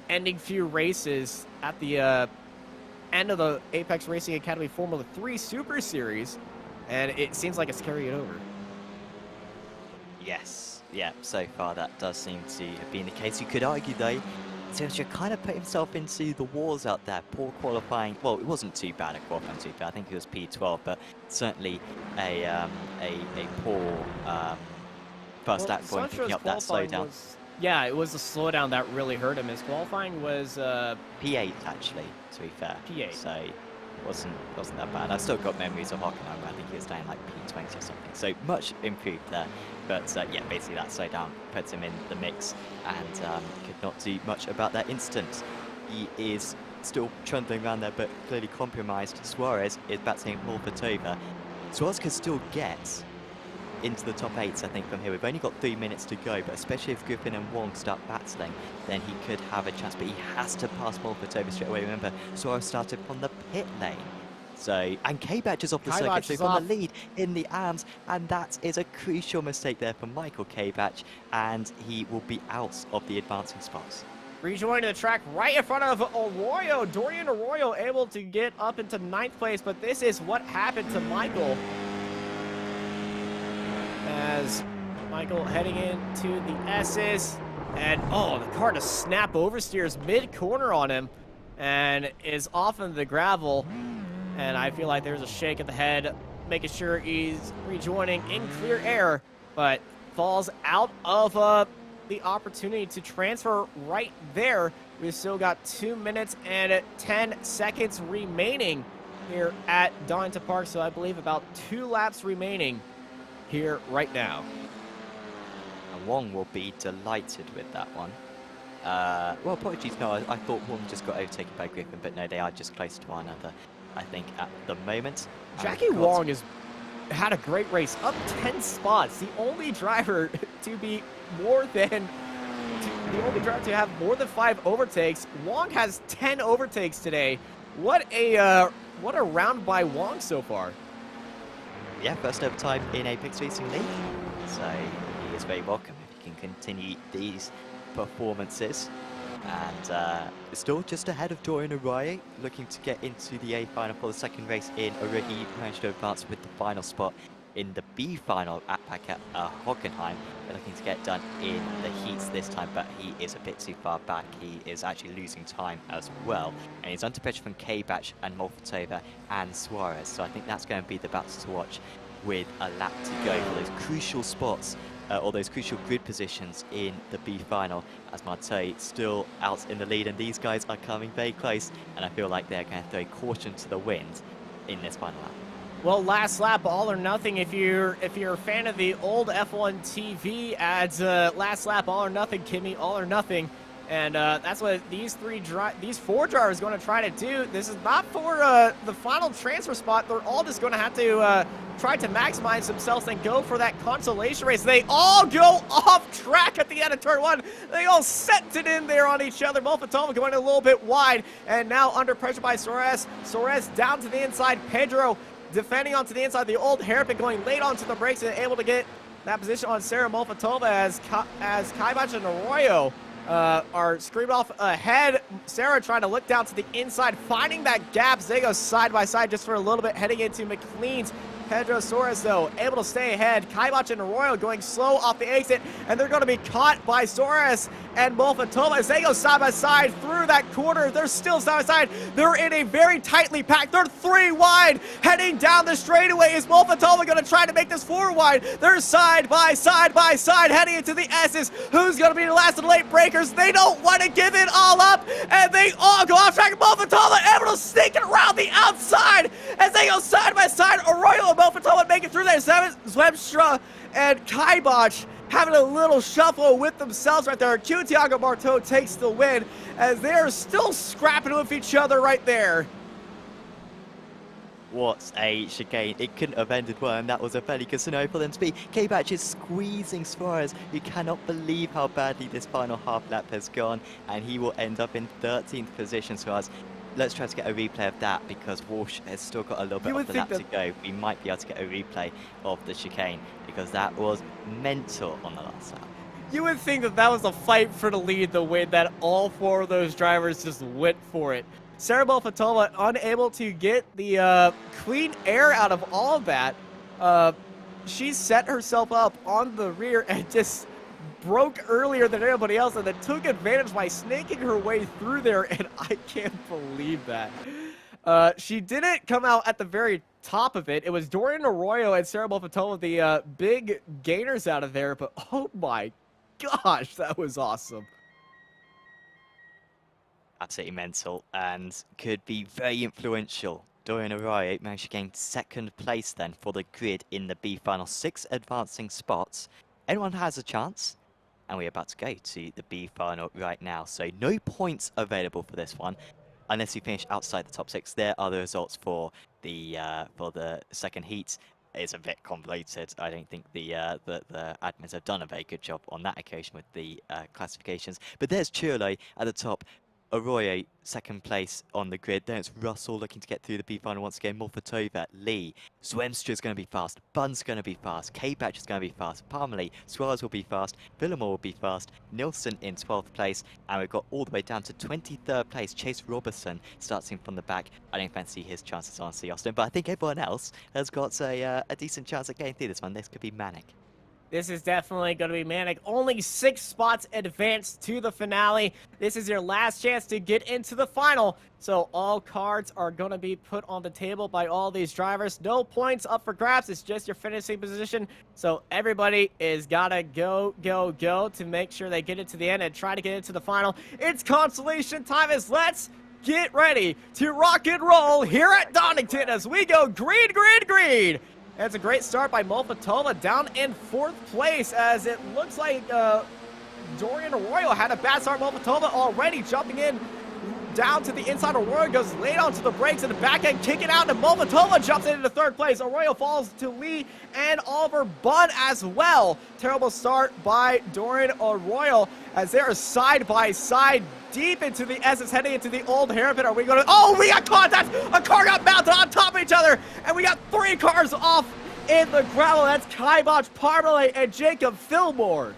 ending few races at the end of the Apex Racing Academy Formula 3 Super Series, and it seems like it's carrying over. Yes, yeah, so far that does seem to have been the case. You could argue, though, Sergio kind of put himself into the wars out there. Poor qualifying. Well, it wasn't too bad at qualifying, too bad. I think it was P12, but certainly a poor first lap for him picking up that slowdown. Yeah, it was the slowdown that really hurt him. His qualifying was P8 actually, to be fair. P8. So wasn't that bad. I've still got memories of Hockenheim where I think he was down like P20 or something. So much improved there. But yeah, basically that slowdown puts him in the mix and could not do much about that incident. He is still trundling around there, but clearly compromised. Suarez is battling Molfatova. Suarez could still get into the top 8, I think, from here. We've only got 3 minutes to go, but especially if Griffin and Wong start battling, then he could have a chance, but he has to pass Molfatova straight away. Remember, Suarez started from the pit lane. So, and K-Batch is off the circuit, so from the lead in the arms, and that is a crucial mistake there for Michael K-Batch, and he will be out of the advancing spots. Rejoining the track right in front of Arroyo. Dorian Arroyo able to get up into 9th place, but this is what happened to Michael. As Michael heading into the S's, and oh, the car just snap oversteers mid-corner on him, and is off into the gravel. And I feel like there's a shake of the head, making sure he's rejoining in clear air, but falls out of the opportunity to transfer right there. We've still got 2 minutes and 10 seconds remaining here at Donington Park, so I believe about 2 laps remaining here right now. And Wong will be delighted with that one. Well, apologies, no, I thought Wong just got overtaken by Griffin, but no, they are just close to one another, I think, at the moment. Jackie Wong has had a great race, up 10 spots. The only driver to be more than, the only driver to have more than 5 overtakes. Wong has 10 overtakes today. What a round by Wong so far. Yeah, first overtime in Apex Racing League, so he is very welcome if he can continue these performances. And still just ahead of Dorian Arroyo, looking to get into the A final for the second race in. Already managed to advance with the final spot in the B final at Packet Hockenheim. They're looking to get done in the heats this time, but he is a bit too far back. He is actually losing time as well, and he's under pressure from K-Batch and Molfatova and Suarez. So I think that's going to be the battle to watch with a lap to go for those crucial spots, or those crucial grid positions in the B final, as Martey still out in the lead, and these guys are coming very close, and I feel like they're going to throw caution to the wind in this final lap. Well, last lap, all or nothing. If you're a fan of the old F1 TV ads, last lap, all or nothing, Kimmy, all or nothing, and that's what these 4 drivers are going to try to do. This is not for the final transfer spot. They're all just going to have to try to maximize themselves and go for that consolation race. They all go off track at the end of turn 1. They all sent it in there on each other. Molfatova going a little bit wide, and now under pressure by Suarez. Suarez down to the inside. Pedro defending onto the inside. The old hairpin going late onto the brakes and able to get that position on Sarah Molfatova as Kaibach and Arroyo are screamed off ahead. Sarah trying to look down to the inside, finding that gap. They go side by side just for a little bit, heading into McLean's. Pedro Suarez, though, able to stay ahead. Kaibach and Arroyo going slow off the exit, and they're going to be caught by Suarez and Molfatova as they go side by side through that corner. They're still side by side. They're in a very tightly packed. They're 3 wide heading down the straightaway. Is Molfatova going to try to make this 4 wide? They're side by side heading into the S's. Who's going to be the last of the late breakers? They don't want to give it all up, and they all go off track. Molfatova able to sneak it around the outside as they go side by side. Arroyo and Molfatova make it through there. Zwemstra and Kaibach having a little shuffle with themselves right there. Thiago Marteau takes the win as they're still scrapping with each other right there. What a chicane. It couldn't have ended well, and that was a fairly good scenario for them to be. K-Batch is squeezing Suarez. You cannot believe how badly this final half lap has gone, and he will end up in 13th position, Suarez. Let's try to get a replay of that, because Walsh has still got a little bit of the lap to go. We might be able to get a replay of the chicane, because that was mental on the last lap. You would think that that was a fight for the lead, the way that all 4 of those drivers just went for it. Sarah Bolfatova unable to get the clean air out of all of that. She set herself up on the rear and just broke earlier than everybody else, and then took advantage by snaking her way through there, and I can't believe that. She didn't come out at the very top of it. It was Dorian Arroyo and Sarah Bolfatova, the big gainers out of there, but oh my gosh, that was awesome. Absolutely mental, and could be very influential. Dorian Arroyo managed to gain 2nd place then for the grid in the B final. 6 advancing spots. Anyone has a chance, and we're about to go to the B final right now. So no points available for this one, unless you finish outside the top 6. There are the results for the second heat. It's a bit convoluted. I don't think the admins have done a very good job on that occasion with the classifications. But there's Churlo at the top. Arroyo, 2nd place on the grid. Then it's Russell looking to get through the B-final once again. Molfatova, Lee, Zwemstra's going to be fast. Bun's going to be fast. K-Batch is going to be fast. Parmalee, Suarez will be fast. Villamore will be fast. Nilsson in 12th place. And we've got all the way down to 23rd place. Chase Robertson starting from the back. I don't fancy his chances, honestly, Austin. But I think everyone else has got a decent chance at getting through this one. This could be manic. This is definitely going to be manic. Only 6 spots advanced to the finale. This is your last chance to get into the final. So all cards are going to be put on the table by all these drivers. No points up for grabs. It's just your finishing position. So everybody is got to go to make sure they get it to the end and try to get into the final. It's consolation time. Let's get ready to rock and roll here at Donington as we go green, green, green. That's a great start by Molfatova, down in 4th place, as it looks like Dorian Arroyo had a bad start. Molfatova already jumping in down to the inside. Arroyo goes late onto the brakes in the back end, kicking out, and Molfatova jumps into 3rd place. Arroyo falls to Lee and Oliver Bunn as well. Terrible start by Dorian Arroyo as they're side by side deep into the S's, heading into the old hairpin. Are we going to... Oh, we got contact! A car got mounted on top of each other, and we got 3 cars off in the gravel. That's Kybach, Parmalee, and Jacob Fillmore.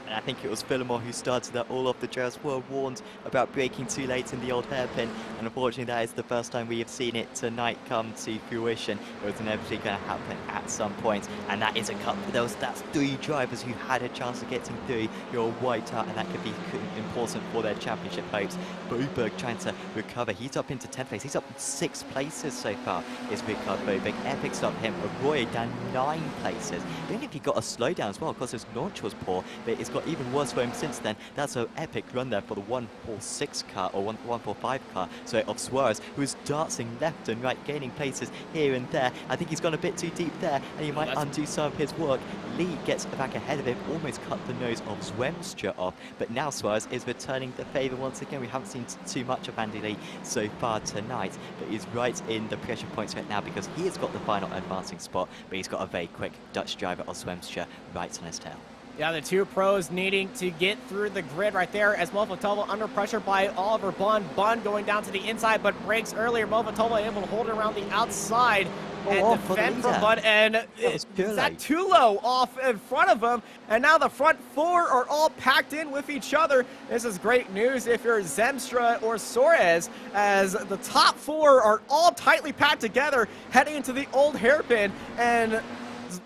And I think it was Villamore who started that. All of the drivers were warned about braking too late in the old hairpin, and unfortunately that is the first time we have seen it tonight come to fruition. It was inevitably going to happen at some point, and that is a cut for those. That's 3 drivers who had a chance of getting through. You're wiped out, and that could be important for their championship hopes. Boberg trying to recover. He's up into 10th place. He's up 6 places so far, is Ricard Boberg. Epic stopped him. Arroyo down 9 places. I don't know if he got a slowdown as well, because his launch was poor, but it's got even worse for him since then. That's an epic run there for the 146 car, or 145 car, so of Suarez, who is dancing left and right, gaining places here and there. I think he's gone a bit too deep there, and he might undo some of his work. Lee gets back ahead of him, almost cut the nose of Zwemstra off, but now Suarez is returning the favour once again. We haven't seen too much of Andy Lee so far tonight, but he's right in the pressure points right now because he has got the final advancing spot, but he's got a very quick Dutch driver of Zwemstra right on his tail. Yeah, the 2 pros needing to get through the grid right there as Molfatova under pressure by Oliver Bunn. Bunn going down to the inside, but breaks earlier. Molfatova able to hold it around the outside and defend from Bunn. And is that Tulo off in front of him? And now the front 4 are all packed in with each other. This is great news if you're Zemstra or Suarez, as the top 4 are all tightly packed together heading into the old hairpin. And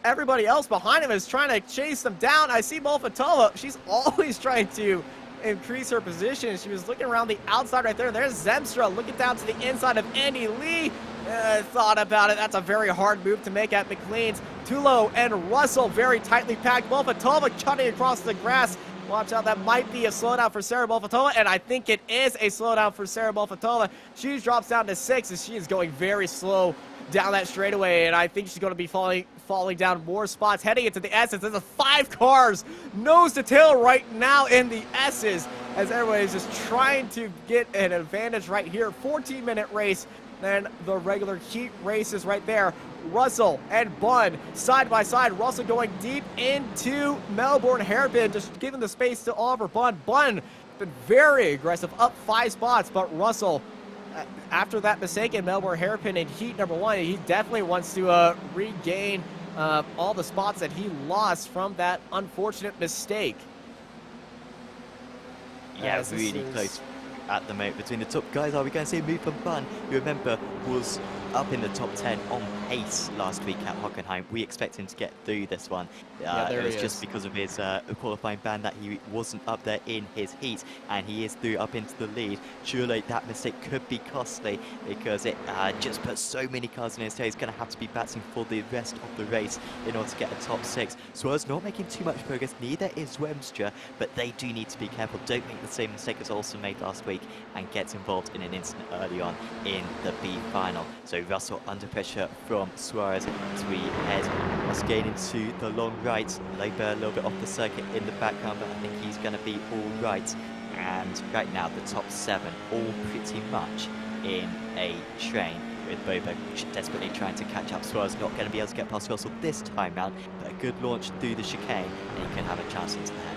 everybody else behind him is trying to chase them down. I see Molfatova. She's always trying to increase her position. She was looking around the outside right there. There's Zemstra looking down to the inside of Andy Lee. Thought about it. That's a very hard move to make at McLean's. Tulo and Russell very tightly packed. Molfatova cutting across the grass. Watch out, that might be a slowdown for Sarah Molfatova, and I think it is a slowdown for Sarah Molfatova. She drops down to 6 as she is going very slow down that straightaway, and I think she's going to be falling down more spots heading into the S's. There's a 5 cars nose to tail right now in the S's as everybody's just trying to get an advantage right here. 14-minute race. than the regular heat races right there. Russell and Bunn side by side. Russell going deep into Melbourne Hairpin, just giving the space to Oliver Bunn. Bunn been very aggressive, up 5 spots, but Russell, after that mistake in Melbourne Hairpin in heat number 1, he definitely wants to regain all the spots that he lost from that unfortunate mistake. Yeah, really close at the moment between the top guys. Are we going to see a move from Bunn, who, remember, was up in the top 10 on pace last week at Hockenheim? We expect him to get through this one. It was just because of his qualifying ban that he wasn't up there in his heat, and he is through up into the lead. Surely that mistake could be costly, because it just puts so many cars in his tail. He's going to have to be battling for the rest of the race in order to get a top 6. Suarez not making too much progress, neither is Wemstra, but they do need to be careful. Don't make the same mistake as Olsen made last week and gets involved in an incident early on in the B-final. So Russell under pressure from Suarez as we head us gain into the long right. Labour a little bit off the circuit in the background, but I think he's going to be all right. And right now the top 7 all pretty much in a train, with Boba desperately trying to catch up. Suarez not going to be able to get past Russell this time round, but a good launch through the chicane and he can have a chance into the head.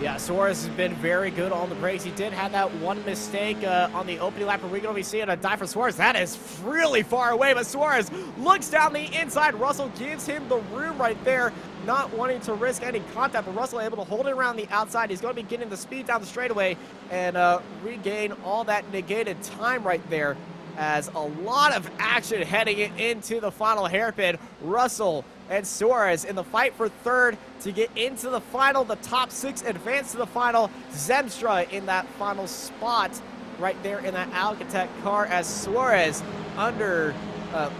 Yeah, Suarez has been very good on the brakes. He did have that one mistake on the opening lap, and we're going to be seeing a dive for Suarez. That is really far away, but Suarez looks down the inside. Russell gives him the room right there, not wanting to risk any contact, but Russell able to hold it around the outside. He's going to be getting the speed down the straightaway and regain all that negated time right there, as a lot of action heading into the final hairpin. Russell and Suarez in the fight for third to get into the final. The top 6 advance to the final. Zemstra in that final spot right there in that Alcatec car, as Suarez under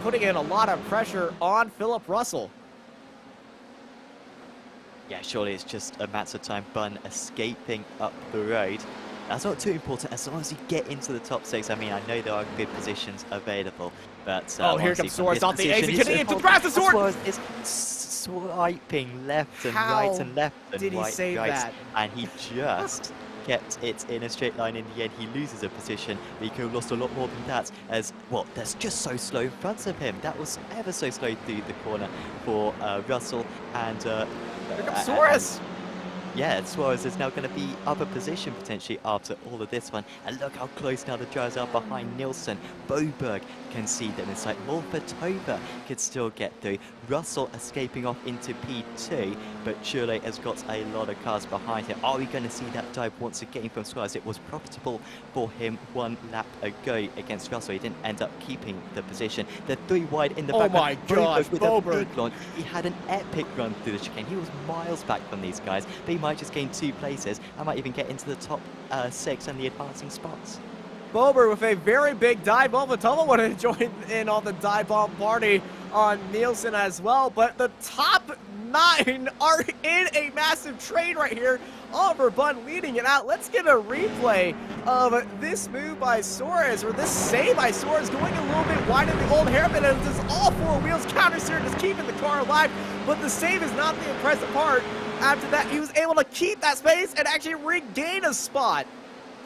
putting in a lot of pressure on Philip Russell. Yeah, surely it's just a matter of time. Bunn escaping up the road. That's not too important as long as you get into the top 6. I mean, I know there are good positions available, but oh, here comes Suarez off the exit, getting into the grass. Suarez is swiping left and right and left and did he right, save that? And he just kept it in a straight line. In the end, he loses a position, but he could have lost a lot more than that, as, well, that's just so slow in front of him. That was ever so slow through the corner for Russell, and here comes Suarez. Yeah, Suarez is now going to be upper position potentially after all of this one. And look how close now the drivers are behind Nielsen. Boberg can see them inside. Mulfatova could still get through. Russell escaping off into P2, but Chile has got a lot of cars behind him. Are we going to see that dive once again from Suarez? It was profitable for him 1 lap ago against Russell. He didn't end up keeping the position. They're 3 wide in the back. Oh my gosh, Boberg. He had an epic run through the chicane. He was miles back from these guys, but he might just gain 2 places and might even get into the top 6 and the advancing spots. Bober with a very big dive. Mulfatova wanted to join in on the dive bomb party on Nielsen as well, but the top 9 are in a massive trade right here. Oliver Bunn leading it out. Let's get a replay of this move by Suarez, or this save by Suarez, going a little bit wide in the old hairpin, and just all 4 wheels counter steer, just keeping the car alive. But the save is not the impressive part. After that, he was able to keep that space and actually regain a spot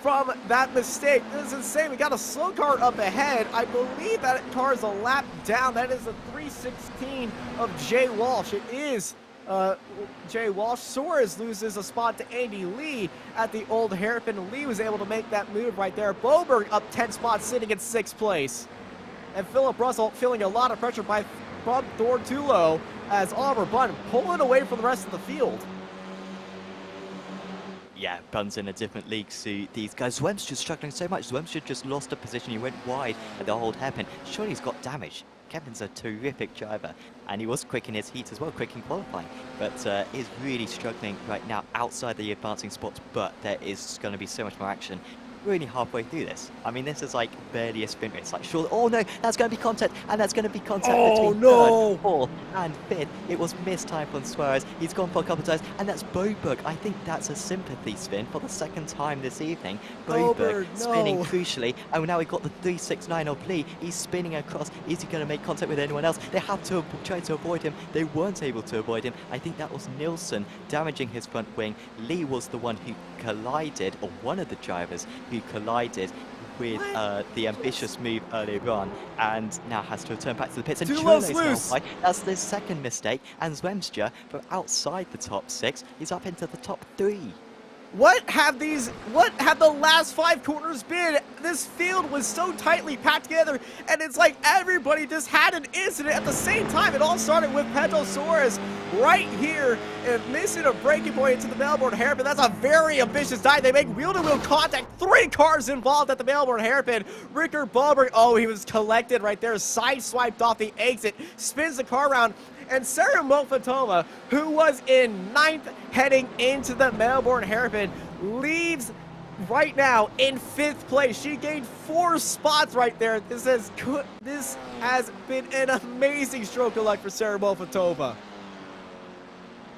from that mistake. This is insane. We got a slow car up ahead. I believe that car is a lap down. That is a 316 of Jay Walsh. It is Jay Walsh. Suarez loses a spot to Andy Lee at the old hairpin. Lee was able to make that move right there. Boberg up 10 spots, sitting in 6th place. And Philip Russell feeling a lot of pressure from Thortulo, as Oliver Bunn pulling away from the rest of the field. Yeah, Bunn's in a different league to these guys. Wemstra's struggling so much. Wemstra just lost a position. He went wide at the old hairpin. Surely he's got damage. Kevin's a terrific driver, and he was quick in his heat as well, quick in qualifying, but is really struggling right now outside the advancing spots. But there is going to be so much more action. We're only halfway through this. I mean, this is like barely a sprint race. Like, sure, oh no, that's going to be contact, and that's going to be contact between third, fourth, and fifth. It was missed time from Suarez. He's gone for a couple of times, and that's Boberg. I think that's a sympathy spin for the 2nd time this evening. Boberg spinning crucially, and now we've got the 369 of Lee. He's spinning across. Is he going to make contact with anyone else? They have to try to avoid him. They weren't able to avoid him. I think that was Nielsen damaging his front wing. Lee was the one who collided, or one of the drivers who collided with the ambitious move earlier on, and now has to return back to the pits. And Tulo's Chulo's loose. now by. That's the second mistake, and Zwemstra from outside the top 6 is up into the top 3. What have the last 5 corners been? This field was so tightly packed together, and it's like everybody just had an incident at the same time. It all started with Petrosaurus right here and missing a breaking point into the Melbourne hairpin. That's a very ambitious dive. They make wheel-to-wheel contact. 3 cars involved at the Melbourne hairpin. Rickard Ballberg, oh, he was collected right there, side-swiped off the exit, spins the car around. And Sarah Mofatoma, who was in 9th heading into the Melbourne hairpin, leaves right now in 5th place. She gained 4 spots right there. This has been an amazing stroke of luck for Sarah Mofatoma.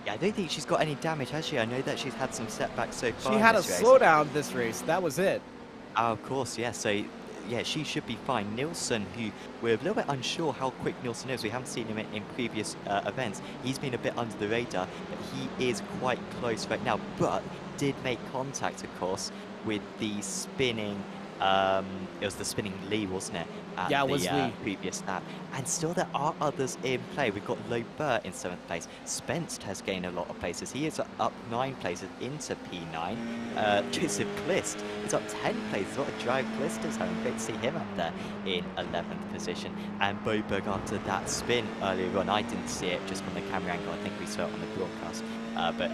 Yeah, I don't think she's got any damage, has she? I know that she's had some setbacks so far. She had a this race. slowdown this race. That was it. Oh, of course, yeah. So, yeah, she should be fine. Nielsen, who we're a little bit unsure how quick Nielsen is. We haven't seen him in previous events. He's been a bit under the radar, but he is quite close right now. But did make contact, of course, with the spinning. It was the spinning Lee, wasn't it? At yeah, it was Lee. Previous lap. And still there are others in play. We've got Lobert in 7th place. Spence has gained a lot of places. He is up 9 places into P9. Joseph Klist is up 10 places. What a drive Klist is having. Great to see him up there in 11th position. And Boberg after that spin earlier on. I didn't see it just from the camera angle. I think we saw it on the broadcast. But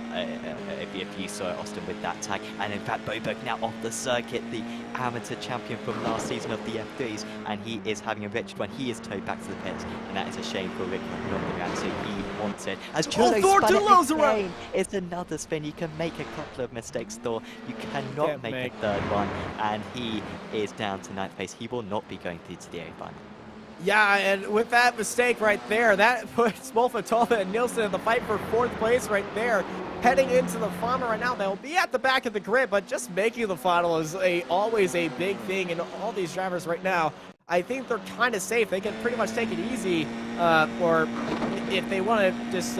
if you saw it, Austin, with that tag. And in fact, Boberg now off the circuit, the amateur champion from last season of the F3s, and he is having a wretched one. He is towed back to the pits, and that is a shame for Rick McNaughton, so he wants it. As Chulo spun again, it's another spin. You can make a couple of mistakes, Thor. You cannot make a third one, and he is down to 9th place. He will not be going through to the A final. Yeah, and with that mistake right there, that puts Mofatoma and Nielsen in the fight for 4th place right there. Heading into the final right now, they'll be at the back of the grid, but just making the final is always a big thing in all these drivers right now. I think they're kind of safe. They can pretty much take it easy, or if they want to just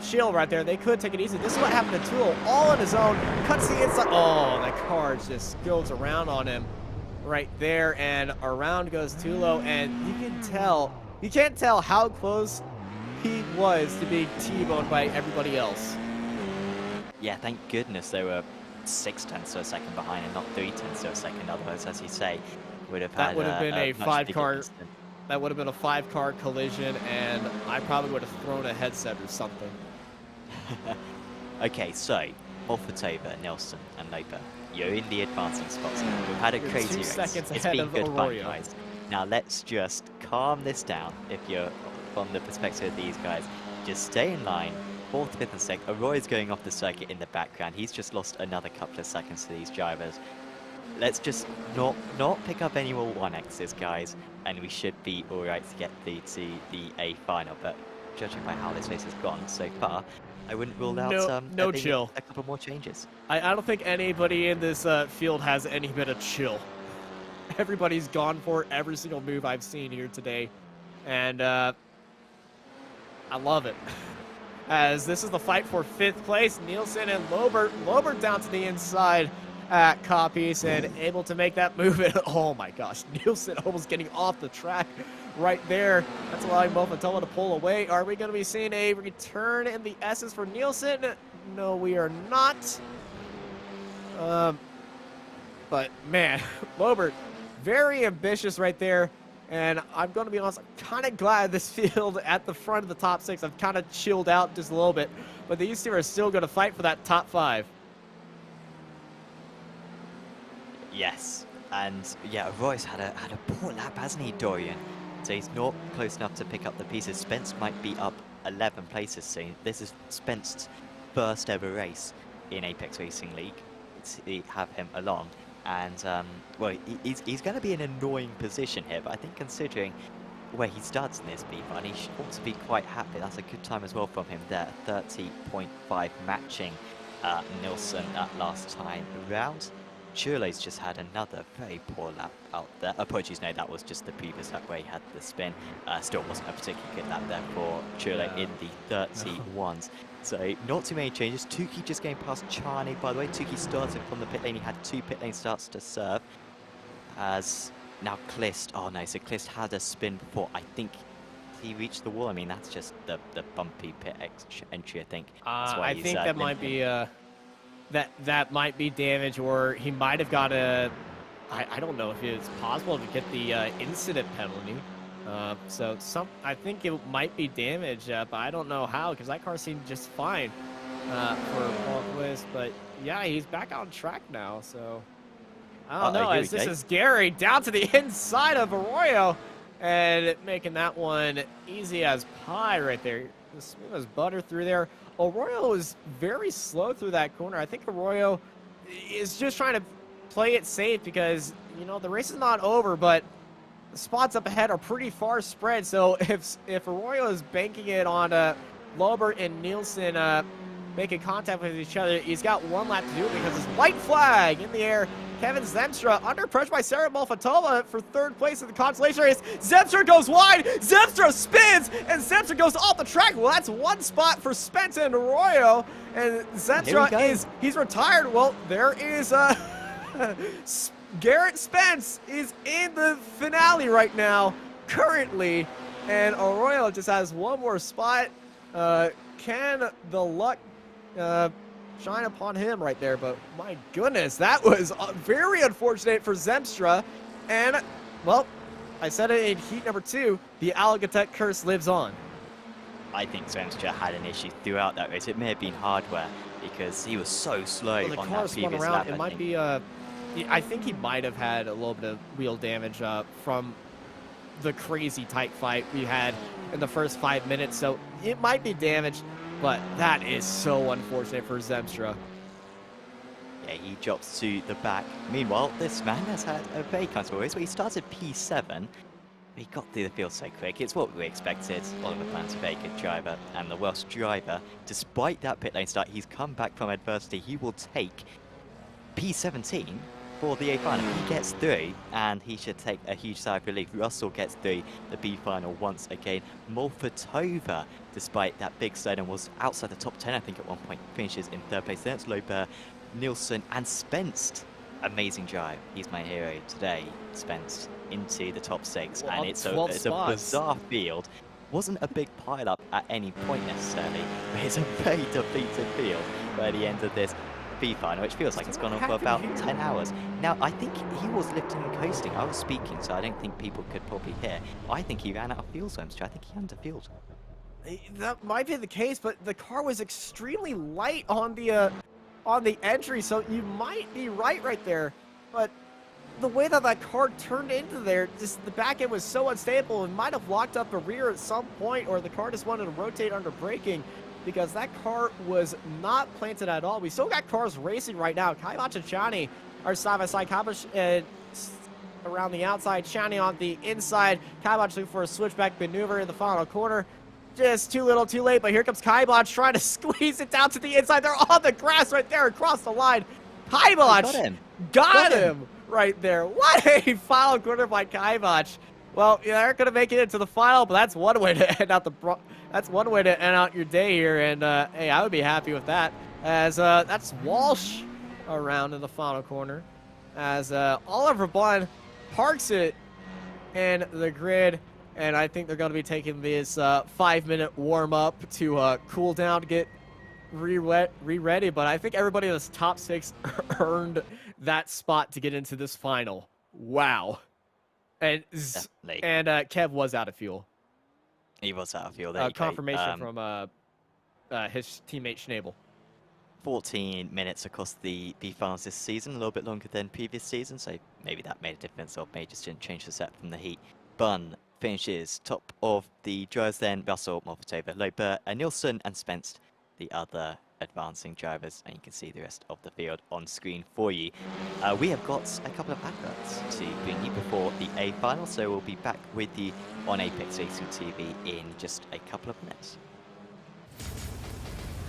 chill right there, they could take it easy. This is what happened to Tool, all on his own, cuts the inside. Oh, the car just goes around on him right there, and around goes Tulo, and you can't tell how close he was to being T-boned by everybody else. Yeah, thank goodness they were 0.6 of a second behind and not 0.3 of a second. Otherwise, as you say, would have had been a 5-car. Distance. That would have been a 5-car collision, and I probably would have thrown a headset or something. Okay, so Mofatova, Nelson, and Loper, you're in the advancing spots now. We've had a crazy race. It's been good fun, guys. Now let's just calm this down. If you're from the perspective of these guys, just stay in line. 4th, 5th, and 6th. Aroy's going off the circuit in the background. He's just lost another couple of seconds to these drivers. Let's just not pick up any more 1x's, guys, and we should be all right to get to the A final. But judging by how this race has gone so far, I wouldn't rule out a couple more changes. I don't think anybody in this field has any bit of chill. Everybody's gone for every single move I've seen here today, and I love it. As this is the fight for 5th place, Nielsen and Lobert down to the inside at copies and able to make that move. And oh my gosh, Nielsen almost getting off the track right there. That's allowing Mofatoma to pull away. Are we going to be seeing a return in the S's for Nielsen? No, we are not. But man, Lobert, very ambitious right there. And I'm going to be honest, I'm kind of glad this field at the front of the top 6. I've kind of chilled out just a little bit. But these two are still going to fight for that top 5. Yes, and yeah, Royce had a poor lap, hasn't he, Dorian? So he's not close enough to pick up the pieces. Spence might be up 11 places soon. This is Spence's first ever race in Apex Racing League. To have him along. And, well, he's going to be in an annoying position here, but I think considering where he starts in this B-final, he ought to be quite happy. That's a good time as well from him there. 30.5 matching Nilsson at last time around. Chulo's just had another very poor lap out there. Apologies, no, that was just the previous lap where he had the spin. Still wasn't a particularly good lap there for Chulo in the 31s. So not too many changes. Tuki just going past Charney, by the way. Tuki started from the pit lane. He had 2 pit lane starts to serve. as now Clist. Oh no, so Clist had a spin before. I think he reached the wall. I mean, that's just the bumpy pit entry, I think. That's why I think that might be that might be damage, or he might have got a. I don't know if it's possible to get the incident penalty. So I think it might be damage, but I don't know how, because that car seemed just fine for Paul Clist. But yeah, he's back on track now. So I don't know. As this is Gary down to the inside of Arroyo, and making that one easy as pie right there. Smooth as butter through there. Arroyo is very slow through that corner. I think Arroyo is just trying to play it safe because, you know, the race is not over, but the spots up ahead are pretty far spread. So if Arroyo is banking it on Lobert and Nielsen making contact with each other, he's got one lap to do it because his white flag in the air. Kevin Zemstra under pressure by Sarah Molfatova for third place in the consolation race. Zemstra goes wide, Zemstra spins, and Zemstra goes off the track. Well, that's one spot for Spence and Arroyo, and Zemstra he's retired. Well, there is Garrett Spence is in the finale right now, currently, and Arroyo just has one more spot. Can the luck shine upon him right there? But my goodness, that was very unfortunate for Zemstra. And, well, I said it in heat number 2, the Algotek curse lives on. I think Zemstra had an issue throughout that race. It may have been hardware because he was so slow on that previous lap. It might be, I think he might have had a little bit of wheel damage from the crazy tight fight we had in the first 5 minutes. So it might be damaged. But that is so unfortunate for Zemstra. Yeah, he drops to the back. Meanwhile, this man has had a very comfortable race where he started P7. He got through the field so quick. It's what we expected. Oliver Plant's a very good driver. And the Welsh driver, despite that pit lane start, he's come back from adversity. He will take P17 for the A final. He gets through, and he should take a huge sigh of relief. Russell gets through the B final once again. Molfatova, despite that big slowdown, was outside the top 10, I think, at one point. Finishes in third place. Then it's Lobert, Nielsen, and Spence. Amazing drive. He's my hero today. Spence into the top 6, well, and it's a bizarre field. Wasn't a big pile-up at any point necessarily, but it's a very depleted field by the end of this B-final, which feels like it's gone on for about 10 hours. Now, I think he was lifting and coasting. I was speaking, so I don't think people could probably hear. I think he ran out of fuel, Zemstra. I think he underfueled. That might be the case, but the car was extremely light on the entry, so you might be right there. But the way that car turned into there, just the back end was so unstable, it might have locked up the rear at some point, or the car just wanted to rotate under braking, because that car was not planted at all. We still got cars racing right now. Kaibach and Chani are side by side. Kaibach around the outside, Chani on the inside. Kaibach looking for a switchback maneuver in the final corner. Just too little, too late, but here comes Kaibach trying to squeeze it down to the inside. They're on the grass right there across the line. Kaibach got him right there. What a final corner by Kaibach. Well, you aren't going to make it into the final, but that's one way to end out your day here, and hey, I would be happy with that. As that's Walsh around in the final corner, as Oliver Blunt parks it in the grid, and I think they're going to be taking this 5-minute warm-up to cool down, to get re-ready, but I think everybody in this top 6 earned that spot to get into this final. Wow. And Kev was out of fuel. He was out of fuel. There confirmation from his teammate Schnabel. 14 minutes across the B-finals this season, a little bit longer than previous season, so maybe that made a difference, or maybe just didn't change the set from the heat. Bun finishes top of the drivers, then Russell, Molfatova, Lobert, Nielsen, and Spence, the other advancing drivers, and you can see the rest of the field on screen for you. We have got a couple of adverts to bring you before the A final, so we'll be back with you on Apex Racing TV in just a couple of minutes.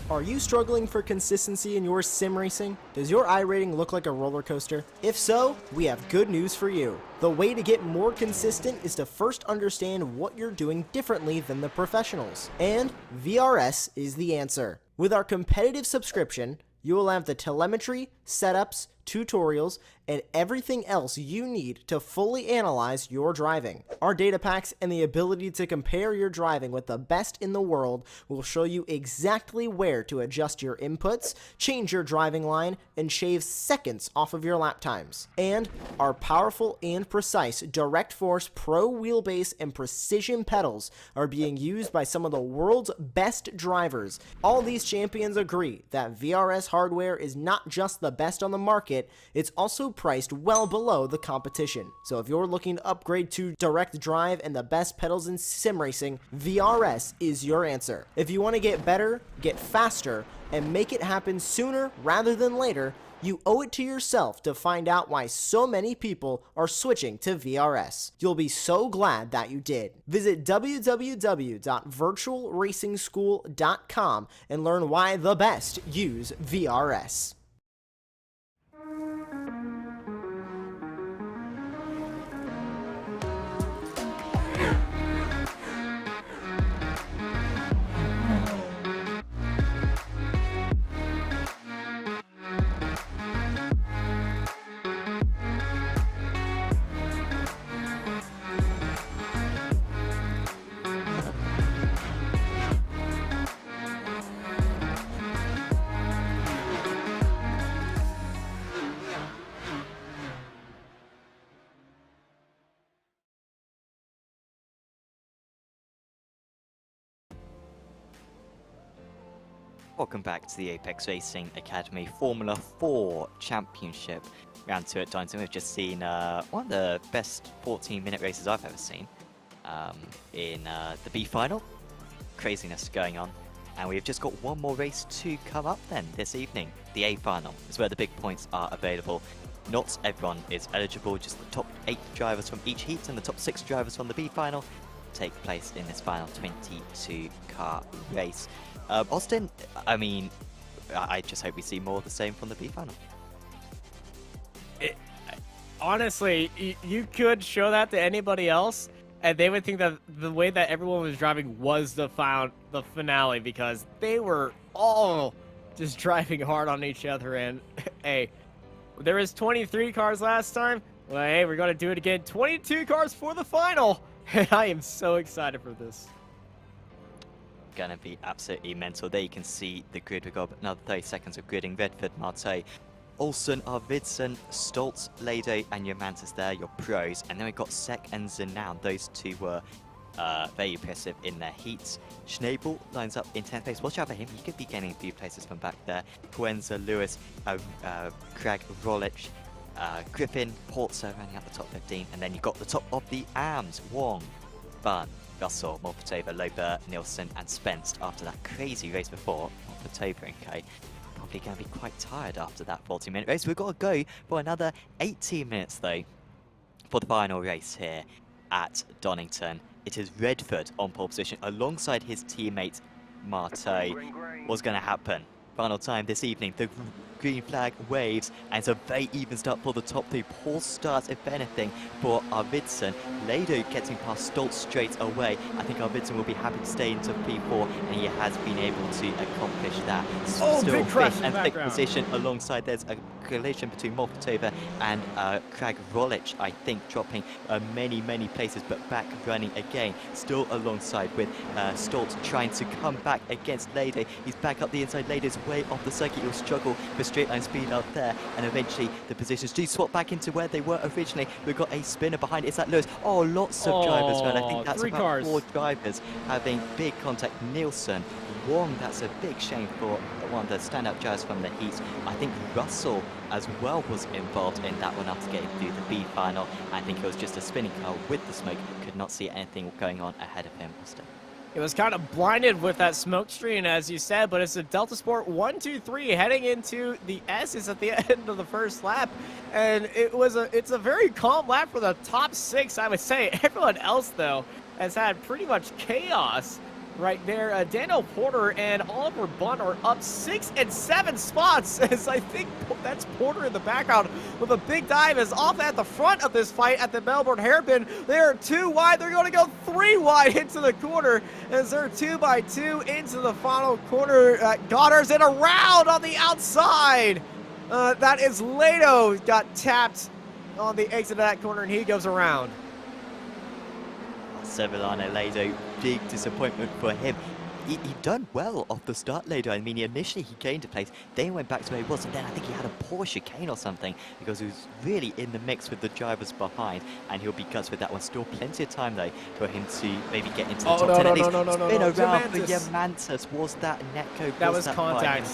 Are you struggling for consistency in your sim racing? Does your iRating look like a roller coaster? If so, we have good news for you. The way to get more consistent is to first understand what you're doing differently than the professionals. And VRS is the answer. With our competitive subscription, you will have the telemetry, setups, tutorials, and everything else you need to fully analyze your driving. Our data packs and the ability to compare your driving with the best in the world will show you exactly where to adjust your inputs, change your driving line, and shave seconds off of your lap times. And our powerful and precise Direct Force Pro wheelbase and precision pedals are being used by some of the world's best drivers. All these champions agree that VRS hardware is not just the best on the market, it's also priced well below the competition. So if you're looking to upgrade to direct drive and the best pedals in sim racing, VRS is your answer. If you want to get better, get faster, and make it happen sooner rather than later, you owe it to yourself to find out why so many people are switching to VRS. You'll be so glad that you did. Visit www.virtualracingschool.com and learn why the best use VRS. Welcome back to the Apex Racing Academy Formula 4 Championship. Round 2 at Donington. We've just seen one of the best 14-minute races I've ever seen in the B-final. Craziness going on. And we've just got one more race to come up then this evening. The A-final is where the big points are available. Not everyone is eligible, just the top 8 drivers from each heat and the top 6 drivers from the B-final take place in this final 22-car race. Austin, I mean, I just hope we see more of the same from the B-final. Honestly, you could show that to anybody else, and they would think that the way that everyone was driving was the finale, because they were all just driving hard on each other. And hey, there was 23 cars last time. Well, hey, we're going to do it again. 22 cars for the final. And I am so excited for this. Gonna be absolutely mental. There you can see the grid. We've got another 30 seconds of gridding. Redford, Marte, Olsen, Arvidsson, Stoltz, Lado, and Yomantis there, your pros. And then we've got Sek and Zenown. Those two were very impressive in their heats. Schnabel lines up in 10th place. Watch out for him. He could be gaining a few places from back there. Cuenza, Lewis, Craig, Rolich, Griffin, Portser running out the top 15. And then you've got the top of the AMs. Wong, Bun, Russell, Molpatova, Lober, Nielsen, and Spence. After that crazy race before, Molpatova and Kay probably going to be quite tired after that 40-minute race. We've got to go for another 18 minutes, though, for the final race here at Donington. It is Redford on pole position alongside his teammate Marte. What's going to happen? Final time this evening. The green flag waves, and it's a very even start for the top 3. Poor starts, if anything, for Arvidsson. Lado getting past Stoltz straight away. I think Arvidsson will be happy to stay into P4, and he has been able to accomplish that. Oh, still big crash fifth in the and 6th background. position alongside. There's a collision between Molpatova and Craig Rolich, I think, dropping many places, but back running again. Still alongside with Stoltz trying to come back against Lado. He's back up the inside. Lado's way off the circuit. He'll struggle for straight line speed out there, and eventually the positions do swap back into where they were originally. We've got a spinner behind. Is that Lewis? Oh, lots of drivers, man. I think that's 3 about cars. 4 drivers having big contact. Nielsen, Wong, that's a big shame for one of the standout drivers from the heat. I think Russell as well was involved in that one after getting through the B-final. I think it was just a spinning car with the smoke. Could not see anything going on ahead of him. It was kind of blinded with that smoke screen, as you said, but it's a Delta Sport 1-2-3 heading into the S's at the end of the first lap, and it's a very calm lap for the top 6, I would say. Everyone else, though, has had pretty much chaos right there. Daniel Porter and Oliver Bunn are up 6 and 7 spots, as I think that's Porter in the background with a big dive is off at the front of this fight at the Melbourne hairpin. They're 2 wide. They're going to go 3 wide into the corner as they're 2 by 2 into the final corner. Goddard's in a round on the outside. That is Lato. Got tapped on the exit of that corner, and he goes around. Sevillano Lado, big disappointment for him. He done well off the start, Lado. I mean, initially he gained a place, then went back to where he was, and then I think he had a poor chicane or something, because he was really in the mix with the drivers behind, and he'll be guts with that one. Still plenty of time, though, for him to maybe get into the top 10 at least. Spin around for Yamantis. Was that Netco? That was contact.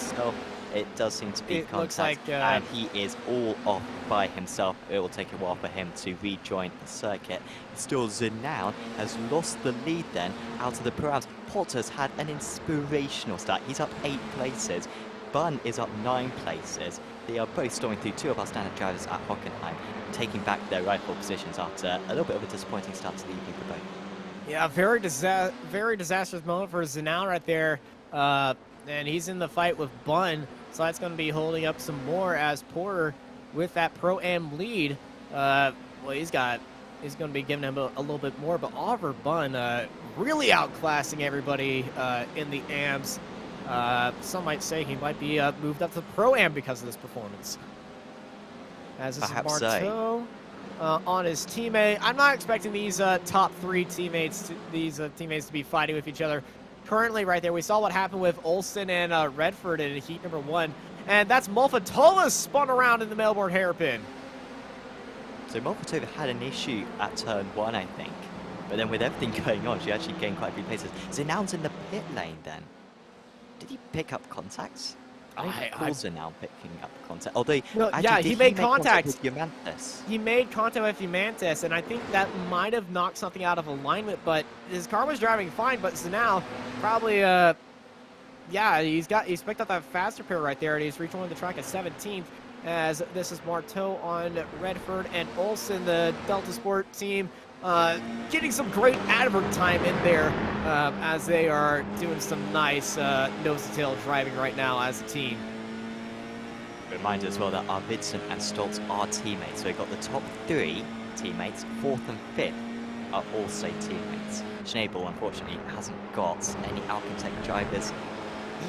It does seem to be it contact, looks like, and he is all off by himself. It will take a while for him to rejoin the circuit. Still, Zenown has lost the lead then out of the Pro-Ams. Potter's had an inspirational start. He's up 8 places. Bunn is up 9 places. They are both storming through 2 of our standard drivers at Hockenheim, taking back their rightful positions after a little bit of a disappointing start to the evening for both. Yeah, very disastrous moment for Zenown right there. And he's in the fight with Bunn, so that's going to be holding up some more as Porter with that Pro-Am lead. Well, he's going to be giving him a little bit more, but Oliver Bunn really outclassing everybody in the AMs. Some might say he might be moved up to Pro-Am because of this performance. As this Perhaps is Marteau on his teammate. I'm not expecting these top 3 teammates, teammates to be fighting with each other. Currently, right there, we saw what happened with Olsen and Redford in heat number 1. And that's Molfatola spun around in the mailboard hairpin. So Molfatova had an issue at turn 1, I think. But then with everything going on, she actually gained quite a few places. Zenown's in the pit lane then. Did he pick up contacts? I think Zenown picking up contact. Although, no, actually, yeah, he made contact with Yamantis. He made contact with Yamantis, and I think that might have knocked something out of alignment, but his car was driving fine, but Zenown probably, yeah, he's picked up that faster pair right there, and he's rejoined the track at 17th, as this is Marteau on Redford and Olsen, the Delta Sport team, getting some great advert time in there as they are doing some nice nose-to-tail driving right now as a team. Reminder as well that Arvidsson and Stoltz are teammates. So we've got the top 3 teammates, 4th and 5th are also teammates. Schnabel, unfortunately, hasn't got any Alcantech drivers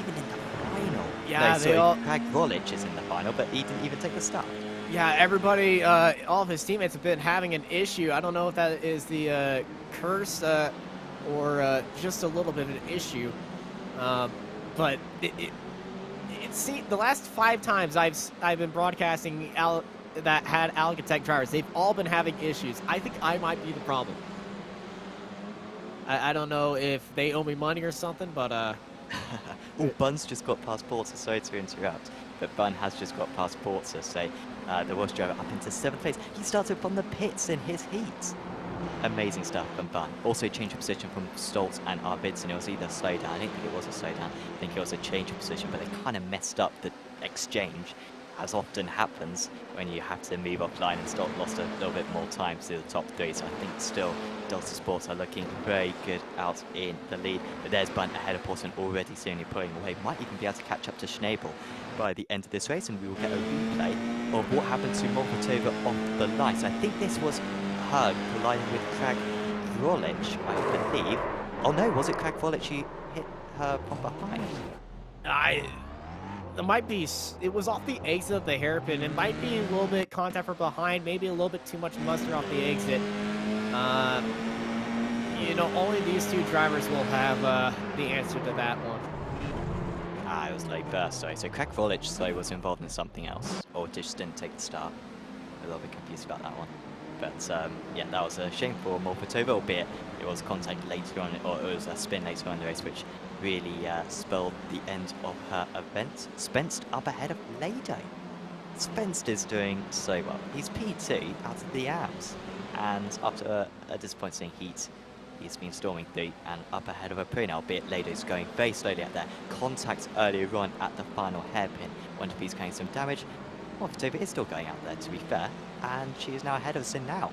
even in the final. Yeah, no, Craig Volich is in the final, but he didn't even take the start. Yeah, everybody, all of his teammates have been having an issue. I don't know if that is the curse or just a little bit of an issue. But the last 5 times I've been broadcasting that had Alcantech drivers, they've all been having issues. I think I might be the problem. I don't know if they owe me money or something, but Oh, Bunn's just got past Porter, sorry to interrupt, but Bunn has just got past Porter, so the Welsh driver up into 7th place. He started from the pits in his heat. Amazing stuff from Bunn. Also change of position from Stoltz and Arvidsson. It was either a slowdown. I don't think it was a slowdown. I think it was a change of position, but they kind of messed up the exchange, as often happens when you have to move offline, and Stoltz lost a little bit more time to the top 3. So I think still Delta Sports are looking very good out in the lead. But there's Bunn ahead of Porter, already seemingly pulling away. Might even be able to catch up to Schnabel by the end of this race, and we will get a replay of what happened to Molfatova off the line. So I think this was her colliding with Craig Vrolich, I believe. Oh no, was it Craig Vrolich who hit her from behind? It might be. It was off the exit of the hairpin. It might be a little bit contact from behind, maybe a little bit too much mustard off the exit. You know, only these 2 drivers will have the answer to that one. It was late burst, sorry. So Craig Vrolich was involved in something else, or just didn't take the start. A little bit confused about that one. But yeah, that was a shame for Molfatova, albeit it was contact later on, or it was a spin later on in the race, which really spelled the end of her event. Spence up ahead of Lado. Spence is doing so well. He's P2 out of the AMs, and after a disappointing heat, he's been storming through and up ahead of a Prin, albeit Lado's going very slowly out there. Contact earlier on at the final hairpin. Wonder if he's getting some damage. Molfatova is still going out there, to be fair, and she is now ahead of Zenown.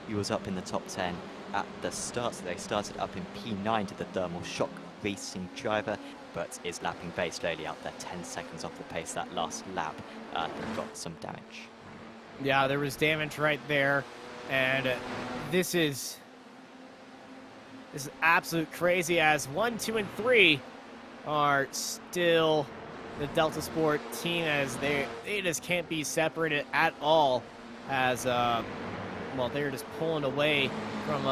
He was up in the top 10 at the start, so they started up in P9 to the thermal shock racing driver, but is lapping very slowly out there, 10 seconds off the pace that last lap. Got some damage. Yeah, there was damage right there, and this is absolute crazy as 1, 2, and 3 are still the Delta Sport team, as they just can't be separated at all, as well, they're just pulling away from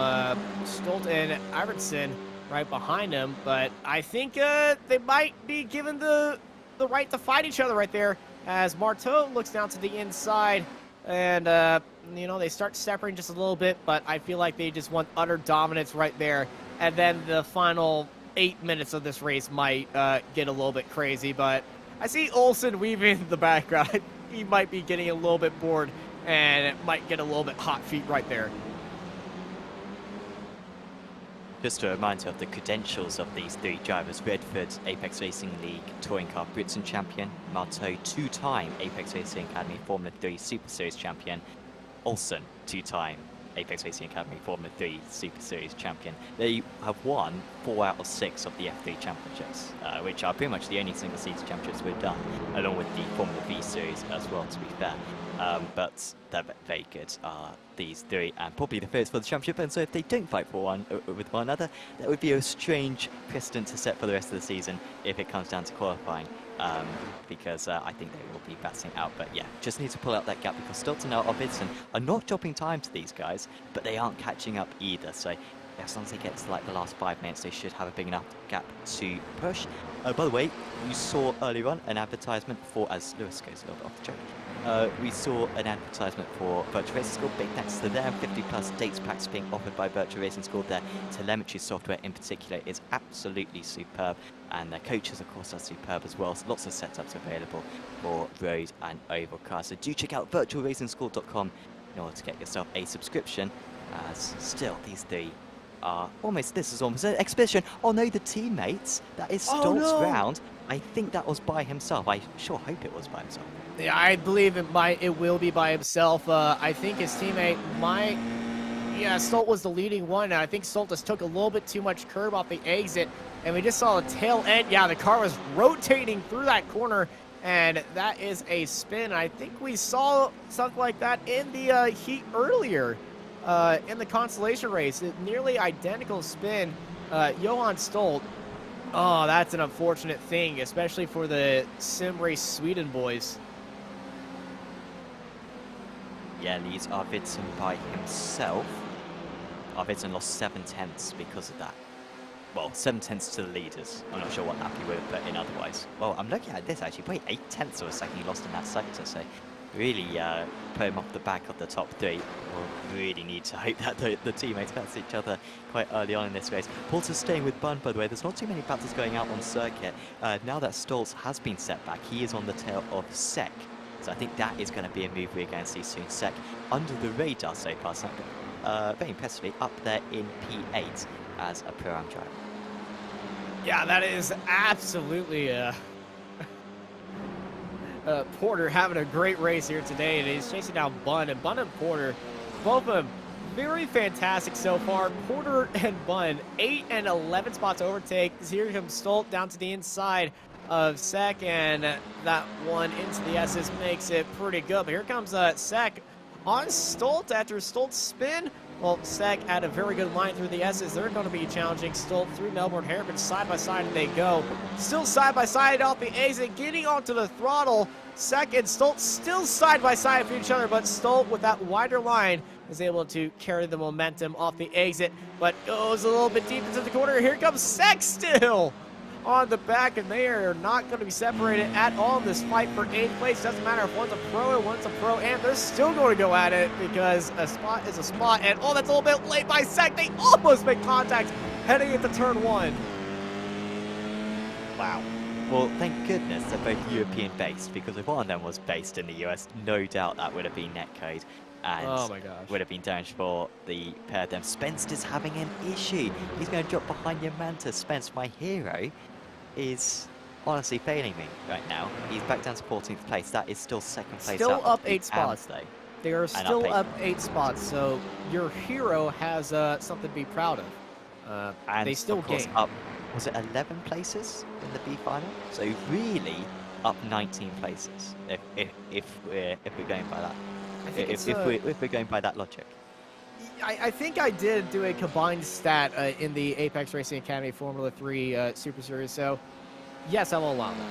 Stolt and Iverson right behind them. But I think they might be given the right to fight each other right there, as Marteau looks down to the inside, and you know, they start separating just a little bit, but I feel like they just want utter dominance right there. And then the final 8 minutes of this race might get a little bit crazy, but I see Olsen weaving in the background. He might be getting a little bit bored, and it might get a little bit hot feet right there. Just a reminder of the credentials of these three drivers: Redford, Apex Racing League Touring Car Britain champion; Marteau, two-time Apex Racing Academy Formula 3 Super Series champion; Olsen, two-time Apex Racing Academy Formula 3 Super Series champion. They have won 4 out of 6 of the F3 championships, which are pretty much the only single-seater championships we've done, along with the Formula V Series as well, to be fair. But they're very good, these three, and probably the first for the championship. And so if they don't fight for one with one another, that would be a strange precedent to set for the rest of the season if it comes down to qualifying, because I think they will be battling out. But yeah, just need to pull out that gap, because Stolten and Arvidsson are not dropping time to these guys, but they aren't catching up either. So as long as they get to like the last 5 minutes, they should have a big enough gap to push. By the way, you saw earlier on an advertisement for, as Lewis goes a little bit off the track, we saw an advertisement for Virtual Racing School. Big thanks to them. 50+ dates packs being offered by Virtual Racing School. Their telemetry software in particular is absolutely superb, and their coaches, of course, are superb as well. So lots of setups available for road and oval cars. So do check out virtualracingschool.com in order to get yourself a subscription, as still these three are almost, this is almost an exhibition. Oh no, the teammates, that is Stolt's round. I think that was by himself. I sure hope it was by himself. Yeah, I believe it will be by himself. I think his teammate might. Yeah, Stolt was the leading one, and I think Stolt just took a little bit too much curb off the exit, and we just saw the tail end. Yeah, the car was rotating through that corner, and that is a spin. I think we saw something like that in the heat earlier in the Consolation race. A nearly identical spin. Johan Stolt. Oh, that's an unfortunate thing, especially for the Sim Race Sweden boys. Yeah, leads Arvidsson by himself. Arvidsson lost 7/10 because of that. Well, 7/10 to the leaders. I'm not sure what Appy would have put in otherwise. Well, I'm looking at this actually. Wait, 8/10 of a second he lost in that sector. So really put him off the back of the top three. We'll really need to hope that the teammates pass each other quite early on in this race. Porter's staying with Bun, by the way. There's not too many battles going out on circuit. Now that Stoltz has been set back, he is on the tail of Sek. So I think that is going to be a move we're going to see soon. Sek under the radar so far. So, very impressively up there in P8 as a Pro-Am driver. Yeah, that is absolutely Porter having a great race here today, and he's chasing down Bun. And Bun and Porter, both of them very fantastic so far. Porter and Bun, 8 and 11 spots overtake. Here comes Stolt down to the inside of Sek, and that one into the S's makes it pretty good. But here comes Sek on Stolt after Stolt's spin. Well, Sek had a very good line through the S's. They're going to be challenging Stolt through Melbourne Hairpin. Side by side they go. Still side by side off the exit, getting onto the throttle. Sek and Stolt still side by side for each other, but Stolt with that wider line is able to carry the momentum off the exit, but goes a little bit deep into the corner. Here comes Sek still on the back, and they are not going to be separated at all in this fight for 8th place. Doesn't matter if one's a pro and one's a pro-am, they're still going to go at it, because a spot is a spot. And oh, that's a little bit late by Sek. They almost make contact heading into turn 1. Wow. Well, thank goodness they're both European-based, because if one of them was based in the US, no doubt that would have been netcode. And oh my gosh, would have been damage for the pair of them. Spence is having an issue. He's going to drop behind Yamanta. Spence, my hero, is honestly failing me right now. He's back down to 14th place. That is still second place. Still out up of 8 spots. though. They are still up 8 spots, so your hero has something to be proud of. And they still gain. Up, was it 11 places in the B-final? So really up 19 places if we're going by that. If we're going by that logic. I think I did do a combined stat in the Apex Racing Academy Formula 3 Super Series, so yes, I will allow that.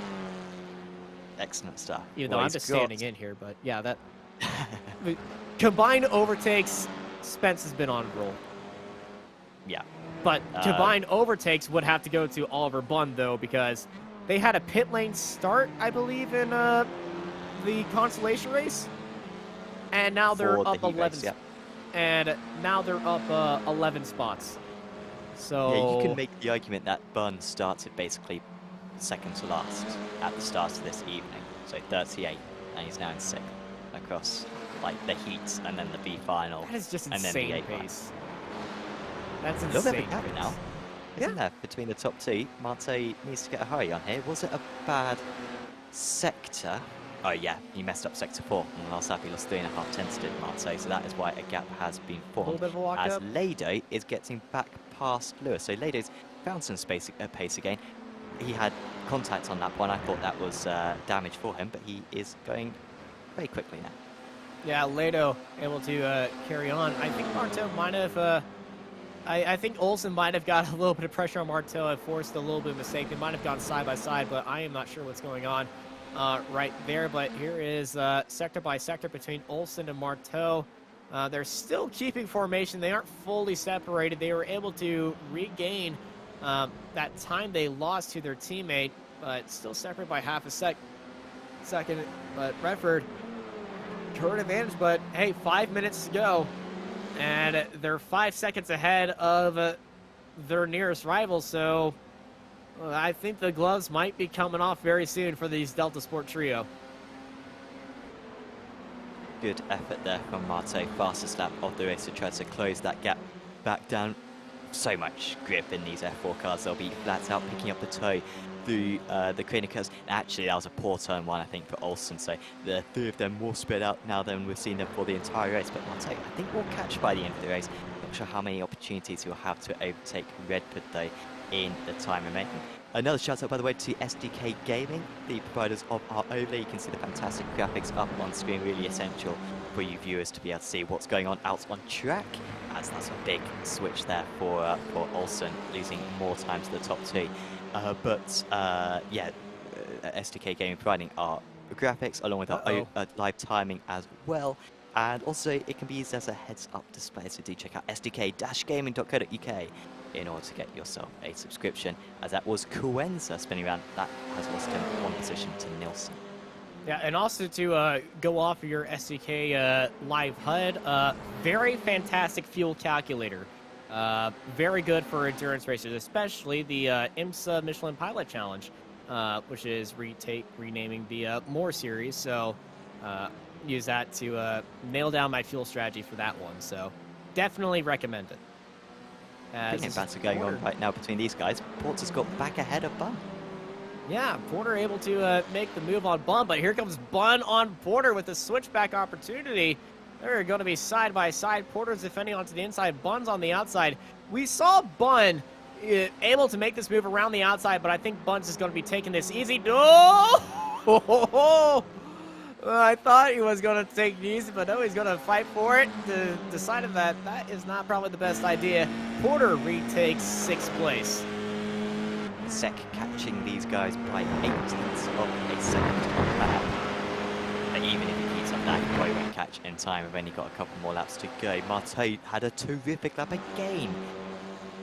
excellent stuff. Even though Well, I'm he's just got- standing in here, but yeah, that combined overtakes, Spence has been on a roll. Yeah. But combined overtakes would have to go to Oliver Bunn, though, because they had a pit lane start, I believe, in the consolation race. And now they're For the up heat 11. race, yeah. And now they're up 11 spots. So Yeah, you can make the argument that Bunn started basically second to last at the start of this evening. So 38, and he's now in 6th across like the heats and then the B-final. that is just and then the insane A-final. pace. That's A insane. little bit of a gap pace. now, isn't there, between the top two? Marte needs to get a hurry on here. Was it a bad sector? Oh yeah, he messed up sector 4 on the last lap. He lost 3.5 tenths, did Marte, so that is why a gap has been A formed. little bit of a walk As up. Lado is getting back past Lewis. So Lado's found some pace again. He had contact on that one. I thought that was damage for him, but he is going very quickly now. Yeah, Lado able to carry on. I think Martel might have. I think Olsen might have got a little bit of pressure on Martel and forced a little bit of mistake. They might have gone side by side, but I am not sure what's going on right there. But here is sector by sector between Olsen and Martel. They're still keeping formation. They aren't fully separated. They were able to regain that time they lost to their teammate, but still separated by half a second. But Redford, current advantage, but hey, 5 minutes to go. And they're 5 seconds ahead of their nearest rival, so I think the gloves might be coming off very soon for these Delta Sport trio. Good effort there from Marte. Fastest lap of the race to try to close that gap back down. So much grip in these F4 cars. They'll be flat out picking up the toe through the corner curves. Actually, that was a poor turn one, I think, for Olsen. So the three of them more spread out now than we've seen them for the entire race. But Marte, I think, will catch by the end of the race. Not sure how many opportunities he'll have to overtake Redford, though, in the time remaining. Another shout out, by the way, to SDK Gaming, the providers of our overlay. You can see the fantastic graphics up on screen, really essential for you viewers to be able to see what's going on out on track, as that's a big switch there for Olsen, losing more time to the top two. SDK Gaming providing our graphics along with our live timing as well. And also, it can be used as a heads-up display, so do check out sdk-gaming.co.uk in order to get yourself a subscription, as that was Cuenza spinning around. That has lost him one position to Nilsson. Yeah, and also to go off of your SDK live HUD, very fantastic fuel calculator. Very good for endurance racers, especially the IMSA Michelin Pilot Challenge, which is renaming the More series. So use that to nail down my fuel strategy for that one. So definitely recommend it. Big battle going on right now between these guys. Porter's got back ahead of Bunn. Yeah, Porter able to make the move on Bunn, but here comes Bunn on Porter with a switchback opportunity. They're going to be side by side. Porter's defending onto the inside. Bunn's on the outside. We saw Bunn able to make this move around the outside, but I think Bunn's is going to be taking this easy. Oh! I thought he was going to take it easy, but no, he's going to fight for it. Decided that is not probably the best idea. Porter retakes 6th place. Sec catching these guys by 8/10 of a second on lap. But even if he keeps up that, he probably won't catch in time. We've only got a couple more laps to go. Marte had a terrific lap again,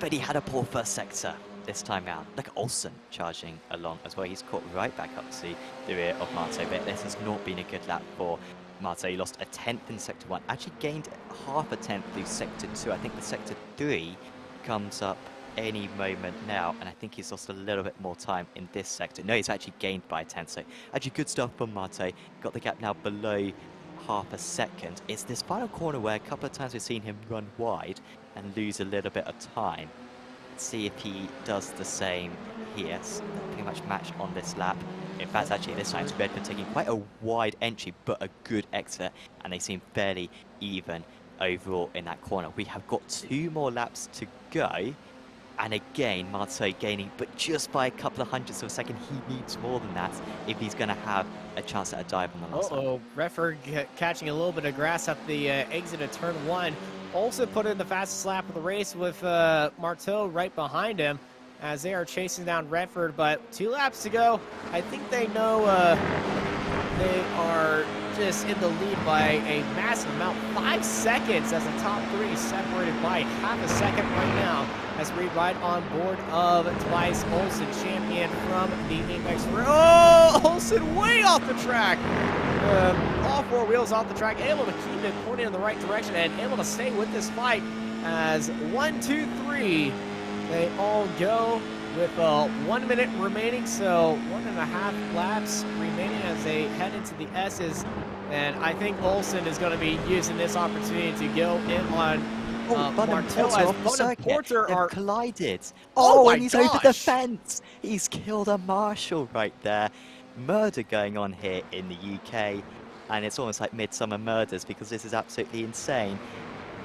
but he had a poor first sector this time out. Look at Olsen charging along as well. He's caught right back up to the rear of Marte, but this has not been a good lap for Marte. He lost a 10th in sector 1, actually gained half a 10th through sector 2. I think the sector 3 comes up any moment now, and I think he's lost a little bit more time in this sector. No, he's actually gained by a 10th, so actually good stuff from Marte. Got the gap now below half a second. It's this final corner where a couple of times we've seen him run wide and lose a little bit of time. Let's see if he does the same here. So they're pretty much matched on this lap. In fact, actually this time it's Redford taking quite a wide entry, but a good exit, and they seem fairly even overall in that corner. We have got 2 more laps to go. And again, Marte gaining, but just by a couple of hundredths of a second. He needs more than that if he's going to have a chance at a dive on the last lap. Redford catching a little bit of grass at the exit of turn 1. Also put in the fastest lap of the race with Marteau right behind him. as they are chasing down Redford, but 2 laps to go. I think they know they are just in the lead by a massive amount. 5 seconds as the top 3 separated by half a second right now as we ride on board of Tobias Olsen, champion from the Apex. Oh, Olsen way off the track. All 4 wheels off the track, able to keep it pointing in the right direction and able to stay with this fight as 1, 2, 3, they all go with 1 minute remaining, so 1.5 laps remaining as they head into the S's. And I think Olsen is going to be using this opportunity to go in on Martel as Bun and Porter are collided. Oh my and he's gosh. over the fence. He's killed a marshal right there. Murder going on here in the UK, and it's almost like Midsummer Murders because this is absolutely insane.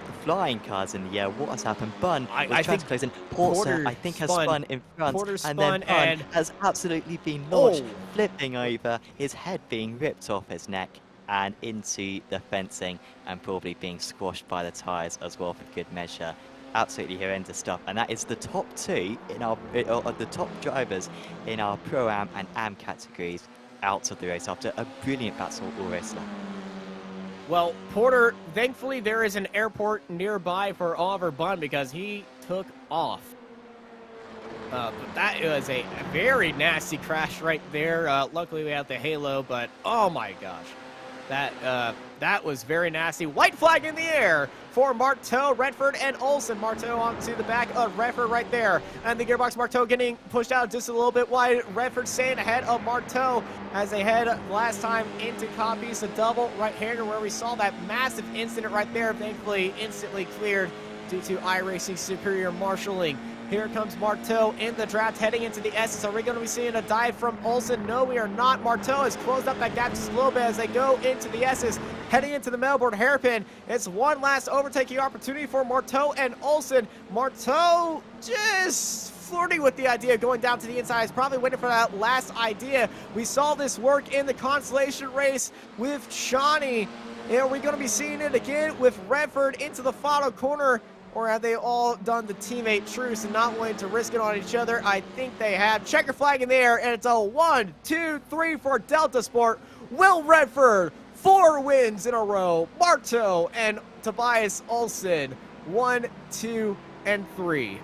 The flying cars in the air. What has happened? Bun I think closing. Porter, I think, has spun in front, Porter and then spun Bun has absolutely been launched, Oh. flipping over, his head being ripped off his neck and into the fencing, and probably being squashed by the tyres as well for good measure. Absolutely horrendous stuff, and that is the top 2 in our the top drivers in our Pro-Am and Am categories out of the race after a brilliant battle all race long. Well, Porter, thankfully there is an airport nearby for Oliver Bun because he took off. But that was a very nasty crash right there. Luckily we had the halo, but oh my gosh. That was very nasty. White flag in the air for Marteau, Redford, and Olsen. Marteau onto the back of Redford right there. And the gearbox Marteau getting pushed out just a little bit wide. Redford staying ahead of Marteau as they head last time into copies a double right-hander where we saw that massive incident right there. Thankfully, instantly cleared due to iRacing superior marshalling. Here comes Marteau in the draft, heading into the S's. Are we going to be seeing a dive from Olsen? No, we are not. Marteau has closed up that gap just a little bit as they go into the S's, heading into the Melbourne hairpin. It's one last overtaking opportunity for Marteau and Olsen. Marteau just flirting with the idea of going down to the inside. He's probably waiting for that last idea. We saw this work in the consolation race with Shawnee. And are we going to be seeing it again with Redford into the final corner? Or have they all done the teammate truce and not wanting to risk it on each other? I think they have. Checker flag in the air, and it's a 1, 2, 3 for Delta Sport. Will Redford, 4 wins in a row. Marteau and Tobias Olsen, 1, 2, and 3.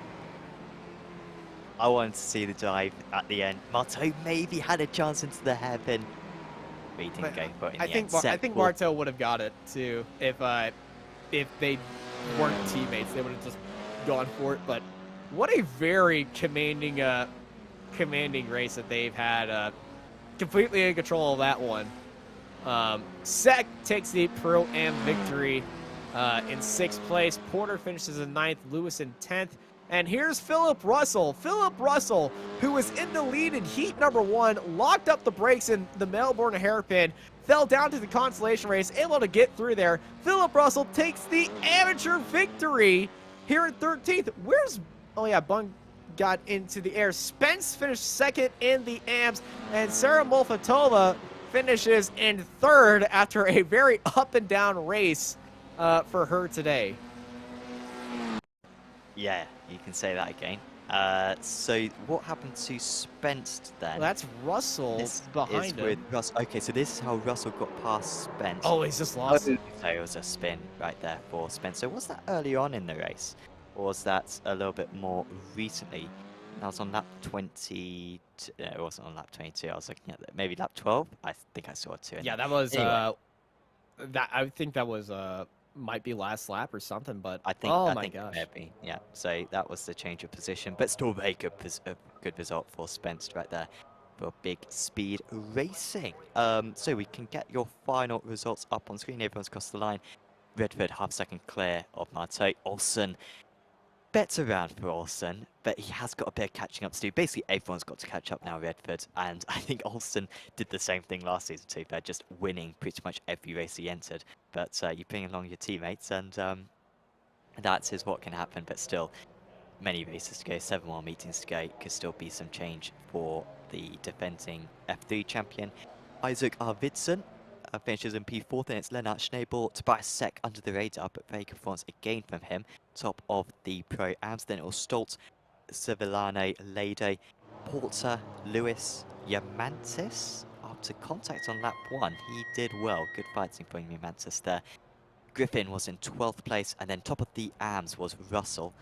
I wanted to see the dive at the end. Marteau maybe had a chance into the hairpin. But he didn't go for it in the end. I think Marteau would have got it too if they weren't teammates. They would have just gone for it. But what a very commanding race that they've had. Completely in control of that one. Sec takes the Pro-Am victory in 6th place. Porter finishes in 9th. Lewis in 10th. And here's Philip Russell. Philip Russell, who was in the lead in heat number 1, locked up the brakes in the Melbourne hairpin, fell down to the consolation race, able to get through there. Philip Russell takes the amateur victory here in 13th. Oh yeah, Bung got into the air. Spence finished 2nd in the AMs, and Sarah Molfatova finishes in 3rd after a very up and down race for her today. Yeah, you can say that again. So what happened to Spence then? Well, that's Russell behind him. With Russell. Okay, so this is how Russell got past Spence. Oh, he's just lost it. So it was a spin right there for Spence. So was that early on in the race? Or was that a little bit more recently? That was on lap 20. No, it wasn't on lap 22. I was looking at maybe lap 12. I think I saw it too. Yeah, that was anyway. I think that was might be last lap or something, but I think, oh I my think gosh. it may be. Yeah, so that was the change of position, but still very good, good result for Spence right there for big speed racing. So we can get your final results up on screen. Everyone's crossed the line. Redford half second clear of Marteau. Olsen, better round for Olsen, but he has got a bit of catching up to do. Basically, everyone's got to catch up now, Redford, and I think Olsen did the same thing last season too. They're just winning pretty much every race he entered. But you bring along your teammates, and that is what can happen. But still, many races to go, 7 more meetings to go. Could still be some change for the defending F3 champion. Isaac Arvidsson finishes in P4th, and it's Lennart Schnabel. Tobias Sec under the radar, but very good performance again from him. Top of the Pro-Ams. Then it was Stoltz Sevillano, Lado, Porter, Lewis, Yamantis. After contact on lap 1, he did well. Good fighting from Yamantis there. Griffin was in 12th place, and then top of the AMs was Russell.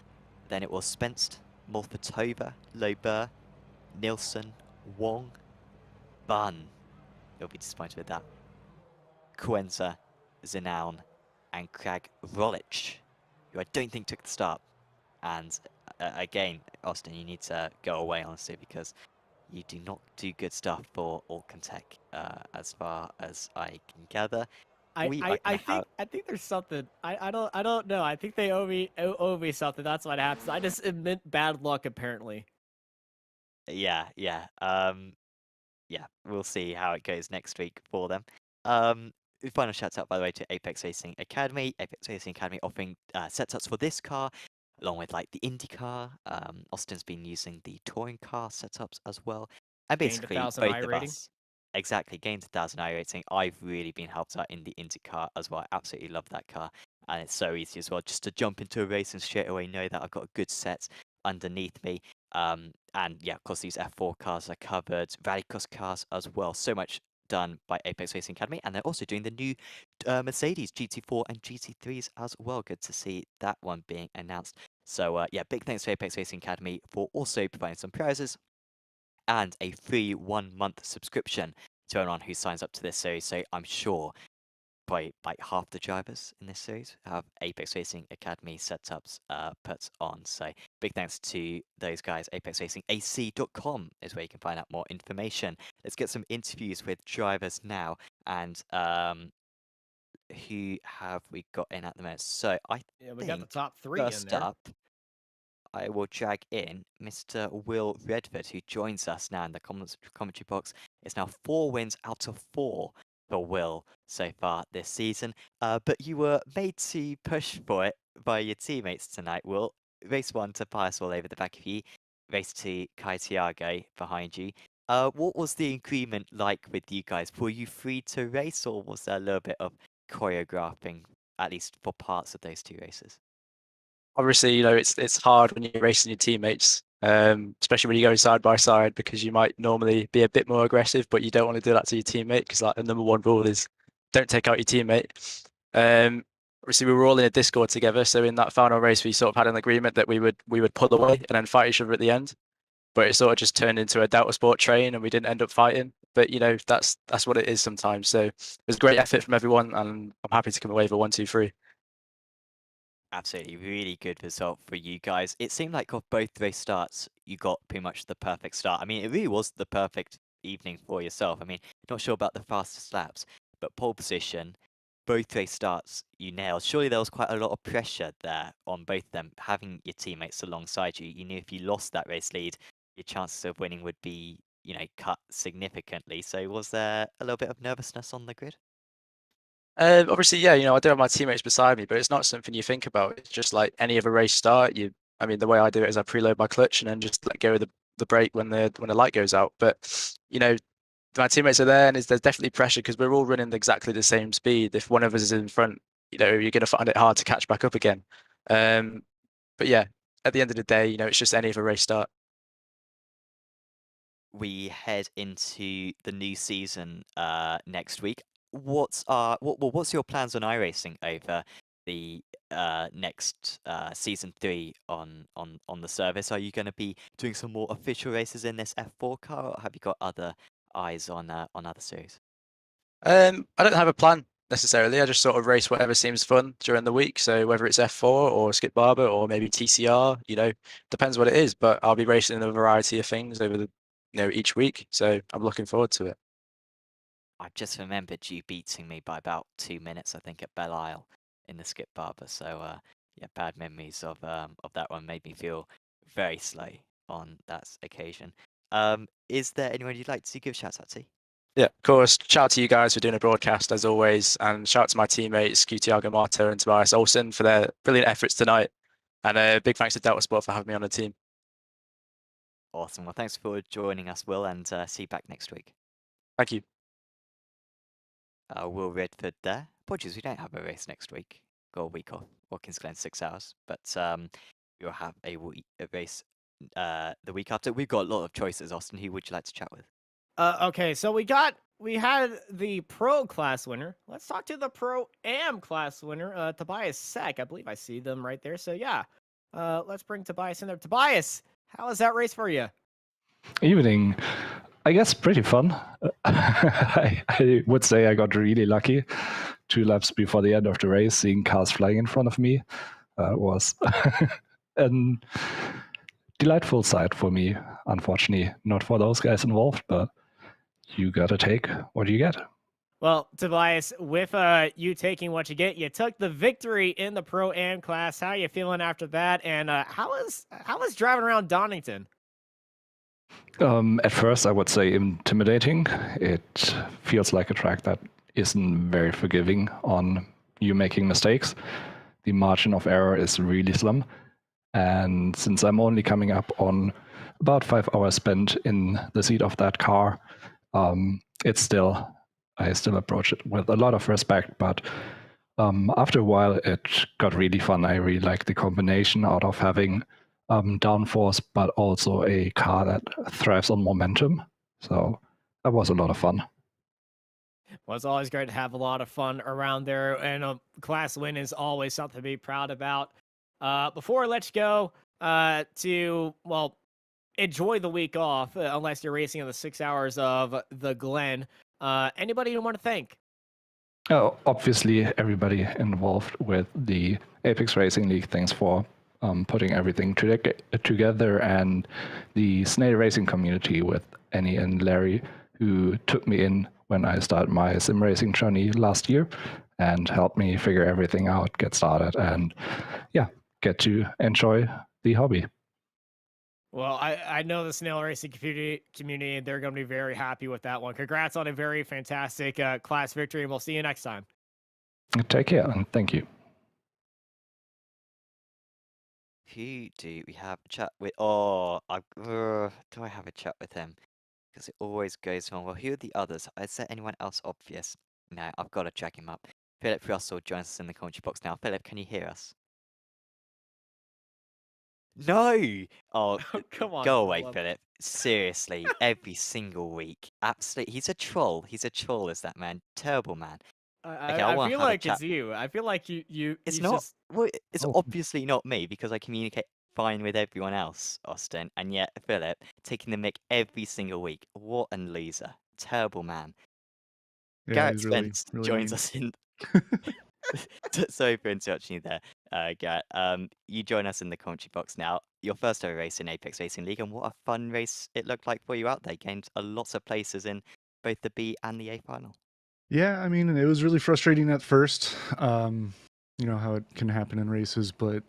Then it was Spenst, Molfatova, Lober, Nilsson, Wong, Bun. You'll be disappointed with that. Cuenza, Zinaun, and Krag Rolich, who I don't think took the start. And again, Austin, you need to go away, honestly, because you do not do good stuff for Alcantech, as far as I can gather. We are I going to have... think there's something. I don't know. I think they owe me something. That's what happens. I just admit bad luck apparently. Yeah, yeah. Yeah, we'll see how it goes next week for them. Final shout out, by the way, to Apex Racing Academy. Apex Racing Academy offering setups for this car, along with like the Indy car. Austin's been using the touring car setups as well. And Gained basically, 1,000 both I of rating. us, exactly, gained 1,000 iRacing. I've really been helped out in the Indy car as well. I absolutely love that car. And it's so easy as well, just to jump into a race and straight away know that I've got a good set underneath me. And yeah, of course, these F4 cars are covered, rallycross cars as well. So much done by Apex Racing Academy, and they're also doing the new Mercedes GT4 and GT3s as well. Good to see that one being announced. So yeah, big thanks to Apex Racing Academy for also providing some prizes and a free 1-month subscription to anyone who signs up to this series. So I'm sure probably like half the drivers in this series have Apex Racing Academy setups put on. So big thanks to those guys. ApexRacingAC.com is where you can find out more information. Let's get some interviews with drivers now. And who have we got in at the moment? So I Yeah, we got the think top 3 in first there. up, I will drag in Mr. Will Redford, who joins us now in the commentary box. It's now 4 wins out of 4 for Will so far this season. But you were made to push for it by your teammates tonight, Will. Race 1 to Pius all over the back of you. Race 2, Kai Tiago behind you. What was the agreement like with you guys? Were you free to race, or was there a little bit of choreographing, at least for parts of those 2 races? Obviously, it's hard when you're racing your teammates, especially when you go side by side, because you might normally be a bit more aggressive, but you don't want to do that to your teammate because like the number one rule is don't take out your teammate. Obviously, we were all in a Discord together, so in that final race, we sort of had an agreement that we would pull away and then fight each other at the end. But it sort of just turned into a Delta Sport train, and we didn't end up fighting. But that's what it is sometimes. So it was a great effort from everyone, and I'm happy to come away with a 1-2-3. Absolutely, really good result for you guys. It seemed like off both race starts, you got pretty much the perfect start. I mean, it really was the perfect evening for yourself. I mean, not sure about the fastest laps, but pole position, both race starts, you nailed. Surely there was quite a lot of pressure there on both of them, having your teammates alongside you. You knew if you lost that race lead, your chances of winning would be, cut significantly. So was there a little bit of nervousness on the grid? Obviously, yeah, I do have my teammates beside me, but it's not something you think about. It's just like any other race start. I mean, the way I do it is I preload my clutch and then just let go of the brake when the light goes out. But my teammates are there, and there's definitely pressure because we're all running exactly the same speed. If one of us is in front, you're going to find it hard to catch back up again. But yeah, at the end of the day, it's just any other race start. We head into the new season next week. What's your plans on iRacing over the next season 3 on the service? Are you going to be doing some more official races in this F4 car, or have you got other eyes on other series? I don't have a plan necessarily. I just sort of race whatever seems fun during the week. So whether it's F4 or Skip Barber or maybe TCR, depends what it is. But I'll be racing in a variety of things over each week. So I'm looking forward to it. I've just remembered you beating me by about 2 minutes, I think, at Belle Isle in the Skip Barber. So yeah, bad memories of that one made me feel very slow on that occasion. Is there anyone you'd like to give shout out to? Yeah, of course. Shout out to you guys for doing a broadcast as always, and shout out to my teammates, Tiago Marta and Tobias Olsen for their brilliant efforts tonight. And a big thanks to Delta Sport for having me on the team. Awesome. Well, thanks for joining us, Will, and see you back next week. Thank you. Will Redford there. Apologies, we don't have a race next week. Got a week off. Watkins Glen 6 hours, but you'll have a race the week after. We've got a lot of choices, Austin. Who would you like to chat with? Okay, so we had the pro class winner. Let's talk to the pro am class winner, Tobias Sack. I believe I see them right there. So yeah, let's bring Tobias in there. Tobias, how was that race for you? Evening. I guess pretty fun. I would say I got really lucky. 2 laps before the end of the race, seeing cars flying in front of me was a delightful sight for me. Unfortunately, not for those guys involved, but you gotta take what you get. Well, Tobias, with you taking what you get, you took the victory in the pro am class. How are you feeling after that? And how was driving around Donington? At first, I would say intimidating. It feels like a track that isn't very forgiving on you making mistakes. The margin of error is really slim. And since I'm only coming up on about 5 hours spent in the seat of that car, I still approach it with a lot of respect. But after a while, it got really fun. I really like the combination out of having downforce, but also a car that thrives on momentum. So that was a lot of fun. Well, it's always great to have a lot of fun around there, and a class win is always something to be proud about. Before I let you go, well, enjoy the week off, unless you're racing in the 6 hours of the Glen. Anybody you want to thank? Obviously, everybody involved with the Apex Racing League, thanks for putting everything together, and the Snail Racing community with Annie and Larry, who took me in when I started my sim racing journey last year and helped me figure everything out, get started, and yeah, get to enjoy the hobby. Well, I know the Snail Racing community, and they're going to be very happy with that one. Congrats on a very fantastic class victory, and we'll see you next time. Take care, and thank you. Who do we have a chat with? Oh, do I have a chat with him? Because it always goes wrong. Well, who are the others? Is there anyone else obvious? No, I've got to check him up. Philip Russell joins us in the commentary box now. Philip, can you hear us? No! Oh, Come on, go away, Philip. Philip. Seriously, every single week. Absolutely. He's a troll. He's a troll, is that man. Terrible man. Okay, I I want to feel have a like chat. it's you. I feel like you It's you not. just Well, it's Oh. obviously not me because I communicate fine with everyone else, Austin. And yet, Philip, taking the mick every single week. What a loser. Terrible man. Yeah, Garrett he's really, Spence really joins mean. us in. Sorry for interrupting you there, Garrett. You join us in the commentary box now. Your first ever race in Apex Racing League, and what a fun race it looked like for you out there. Gained a lot of places in both the B and the A final. Yeah, I mean, it was really frustrating at first. You know how it can happen in races, but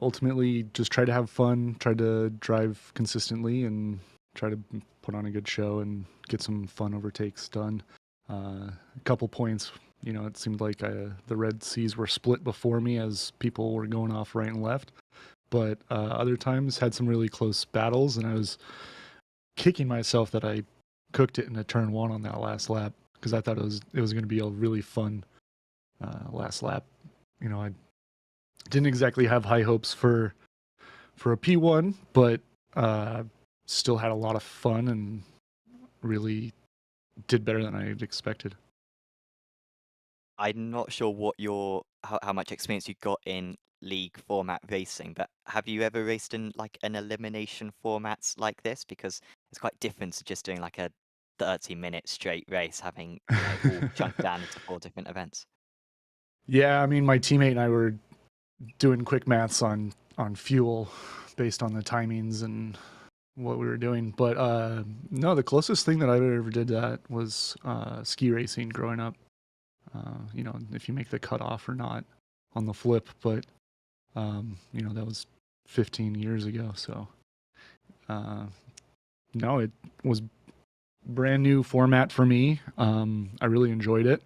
ultimately just try to have fun, try to drive consistently, and try to put on a good show and get some fun overtakes done. A couple points, you know, it seemed like the Red Seas were split before me as people were going off right and left. But other times had some really close battles, and I was kicking myself that I cooked it in a turn 1 on that last lap, because I thought it was going to be a really fun last lap. You know, I didn't exactly have high hopes for a P1, but still had a lot of fun and really did better than I had expected. I'm not sure what how much experience you got in league format racing, but have you ever raced in like an elimination formats like this? Because it's quite different to just doing like a 30-minute straight race, having all chunked down into 4 different events. Yeah, I mean, my teammate and I were doing quick maths on fuel based on the timings and what we were doing. But no, the closest thing that I ever did that was ski racing growing up. You know, if you make the cutoff or not on the flip. But, you know, that was 15 years ago. So, no, it was brand new format for me. I really enjoyed it.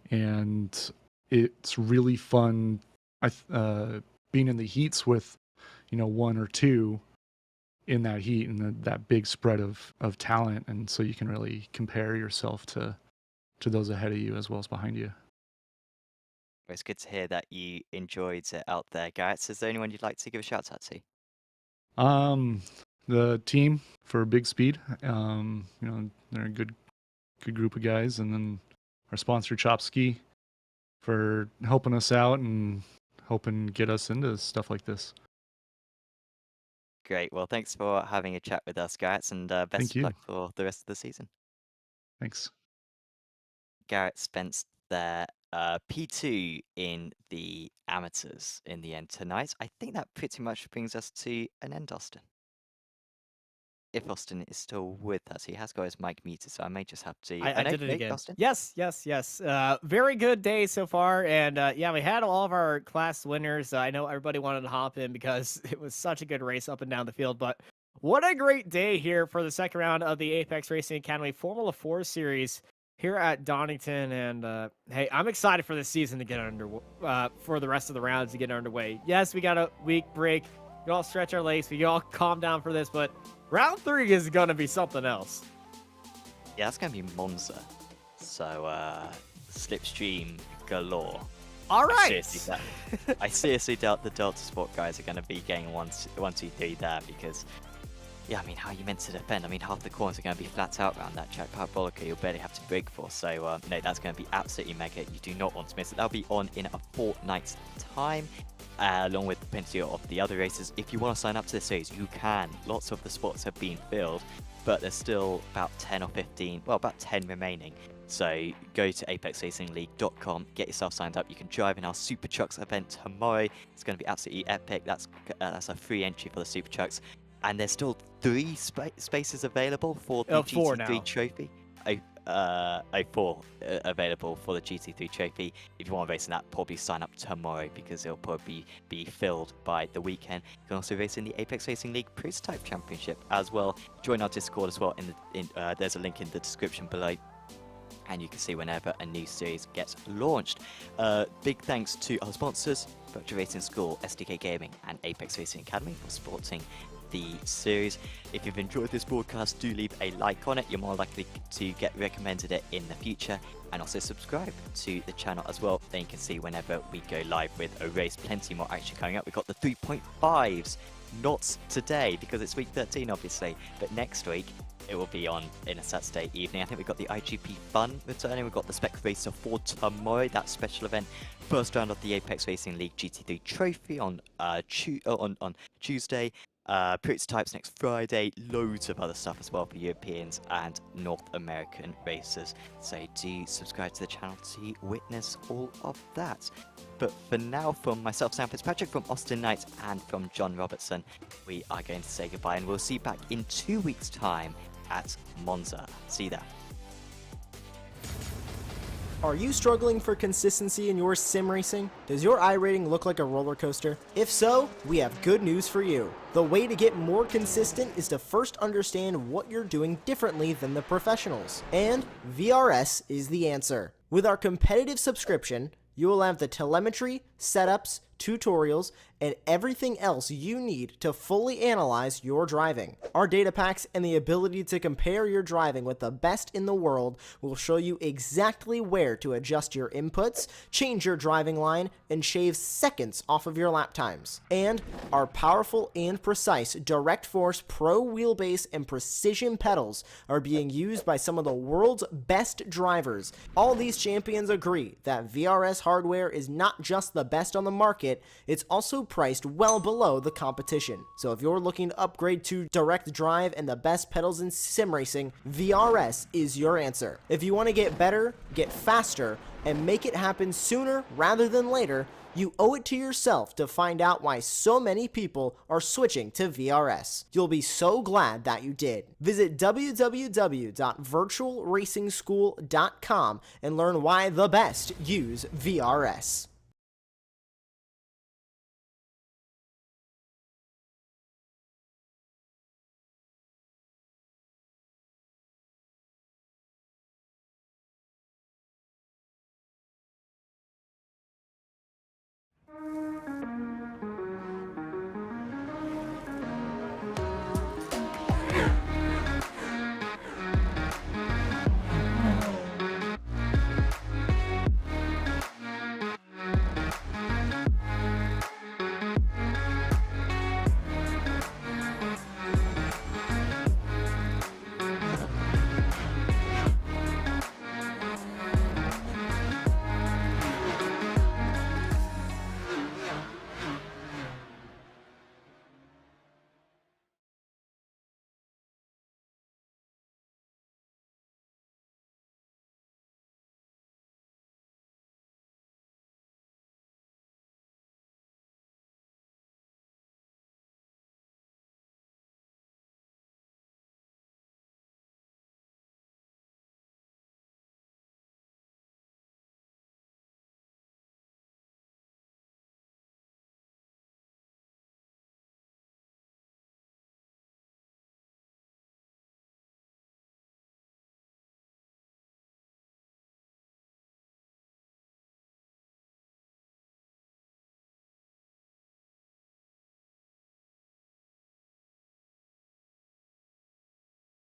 And it's really fun being in the heats with, you know, 1 or 2 in that heat and that big spread of talent. And so you can really compare yourself to those ahead of you as well as behind you. It's good to hear that you enjoyed it out there, Garrett. Is there anyone you'd like to give a shout out to? The team for Big Speed. They're a good group of guys, and then our sponsor Chopski for helping us out and helping get us into stuff like this. Great. Well, thanks for having a chat with us, Garrett, and best Thank of you. luck for the rest of the season. Thanks. Garrett Spence there, P2 in the amateurs in the end tonight. I think that pretty much brings us to an end, Austin. If Austin is still with us, he has got his mic muted, so I may just have to. I No, did it no, again. Austin? Yes. Very good day so far, and yeah, we had all of our class winners. I know everybody wanted to hop in because it was such a good race up and down the field, but what a great day here for the second round of the Apex Racing Academy Formula 4 Series here at Donington. And hey, I'm excited for this season to get for the rest of the rounds to get underway. Yes, we got a week break. We can all stretch our legs. We can all calm down for this, but round 3 is going to be something else. Yeah, that's going to be Monza. So, slipstream galore. All right. I seriously doubt the Delta Sport guys are going to be getting 1, 2, 3 there because, yeah, I mean, how are you meant to defend? I mean, half the corners are going to be flat out around that track parabolica you'll barely have to brake for. So, no, that's going to be absolutely mega. You do not want to miss it. That'll be on in a fortnight's time. Along with plenty of the other races. If you want to sign up to the series, you can. Lots of the spots have been filled, but there's still about 10 or 15, well, about 10 remaining. So go to apexracingleague.com, get yourself signed up. You can drive in our Super Trucks event tomorrow. It's going to be absolutely epic. That's a free entry for the Super Trucks. And there's still 3 spaces available for the GT3 trophy. 4 available for the GT3 trophy. If you want to race in that, probably sign up tomorrow because it'll probably be filled by the weekend. You can also race in the Apex Racing League Prototype Championship as well. Join our Discord as well. There's a link in the description below, and you can see whenever a new series gets launched. Big thanks to our sponsors, Virtual Racing School, SDK Gaming, and Apex Racing Academy for supporting the series. If you've enjoyed this broadcast, do leave a like on it. You're more likely to get recommended it in the future, and also subscribe to the channel as well. Then you can see whenever we go live with a race. Plenty more action coming up. We've got the 3.5s, not today because it's week 13 obviously, but next week it will be on in a Saturday evening. I think we've got the IGP Fun returning. We've got the Spec Racer for tomorrow, that special event. First round of the Apex Racing League GT3 Trophy on Tuesday. Prototypes next Friday. Loads of other stuff as well for Europeans and North American racers. So do subscribe to the channel to witness all of that. But for now, from myself, Sam Fitzpatrick, from Austin Knight, and from John Robertson, we are going to say goodbye, and we'll see you back in 2 weeks' time at Monza. See you there. Are you struggling for consistency in your sim racing? Does your iRating look like a roller coaster? If so, we have good news for you. The way to get more consistent is to first understand what you're doing differently than the professionals. And VRS is the answer. With our competitive subscription, you will have the telemetry, setups, tutorials, and everything else you need to fully analyze your driving. Our data packs and the ability to compare your driving with the best in the world will show you exactly where to adjust your inputs, change your driving line, and shave seconds off of your lap times. And our powerful and precise Direct Force Pro wheelbase and precision pedals are being used by some of the world's best drivers. All these champions agree that VRS hardware is not just the best on the market, it's also priced well below the competition. So if you're looking to upgrade to direct drive and the best pedals in sim racing, VRS is your answer. If you want to get better, get faster, and make it happen sooner rather than later, you owe it to yourself to find out why so many people are switching to VRS. You'll be so glad that you did. Visit www.virtualracingschool.com and learn why the best use VRS.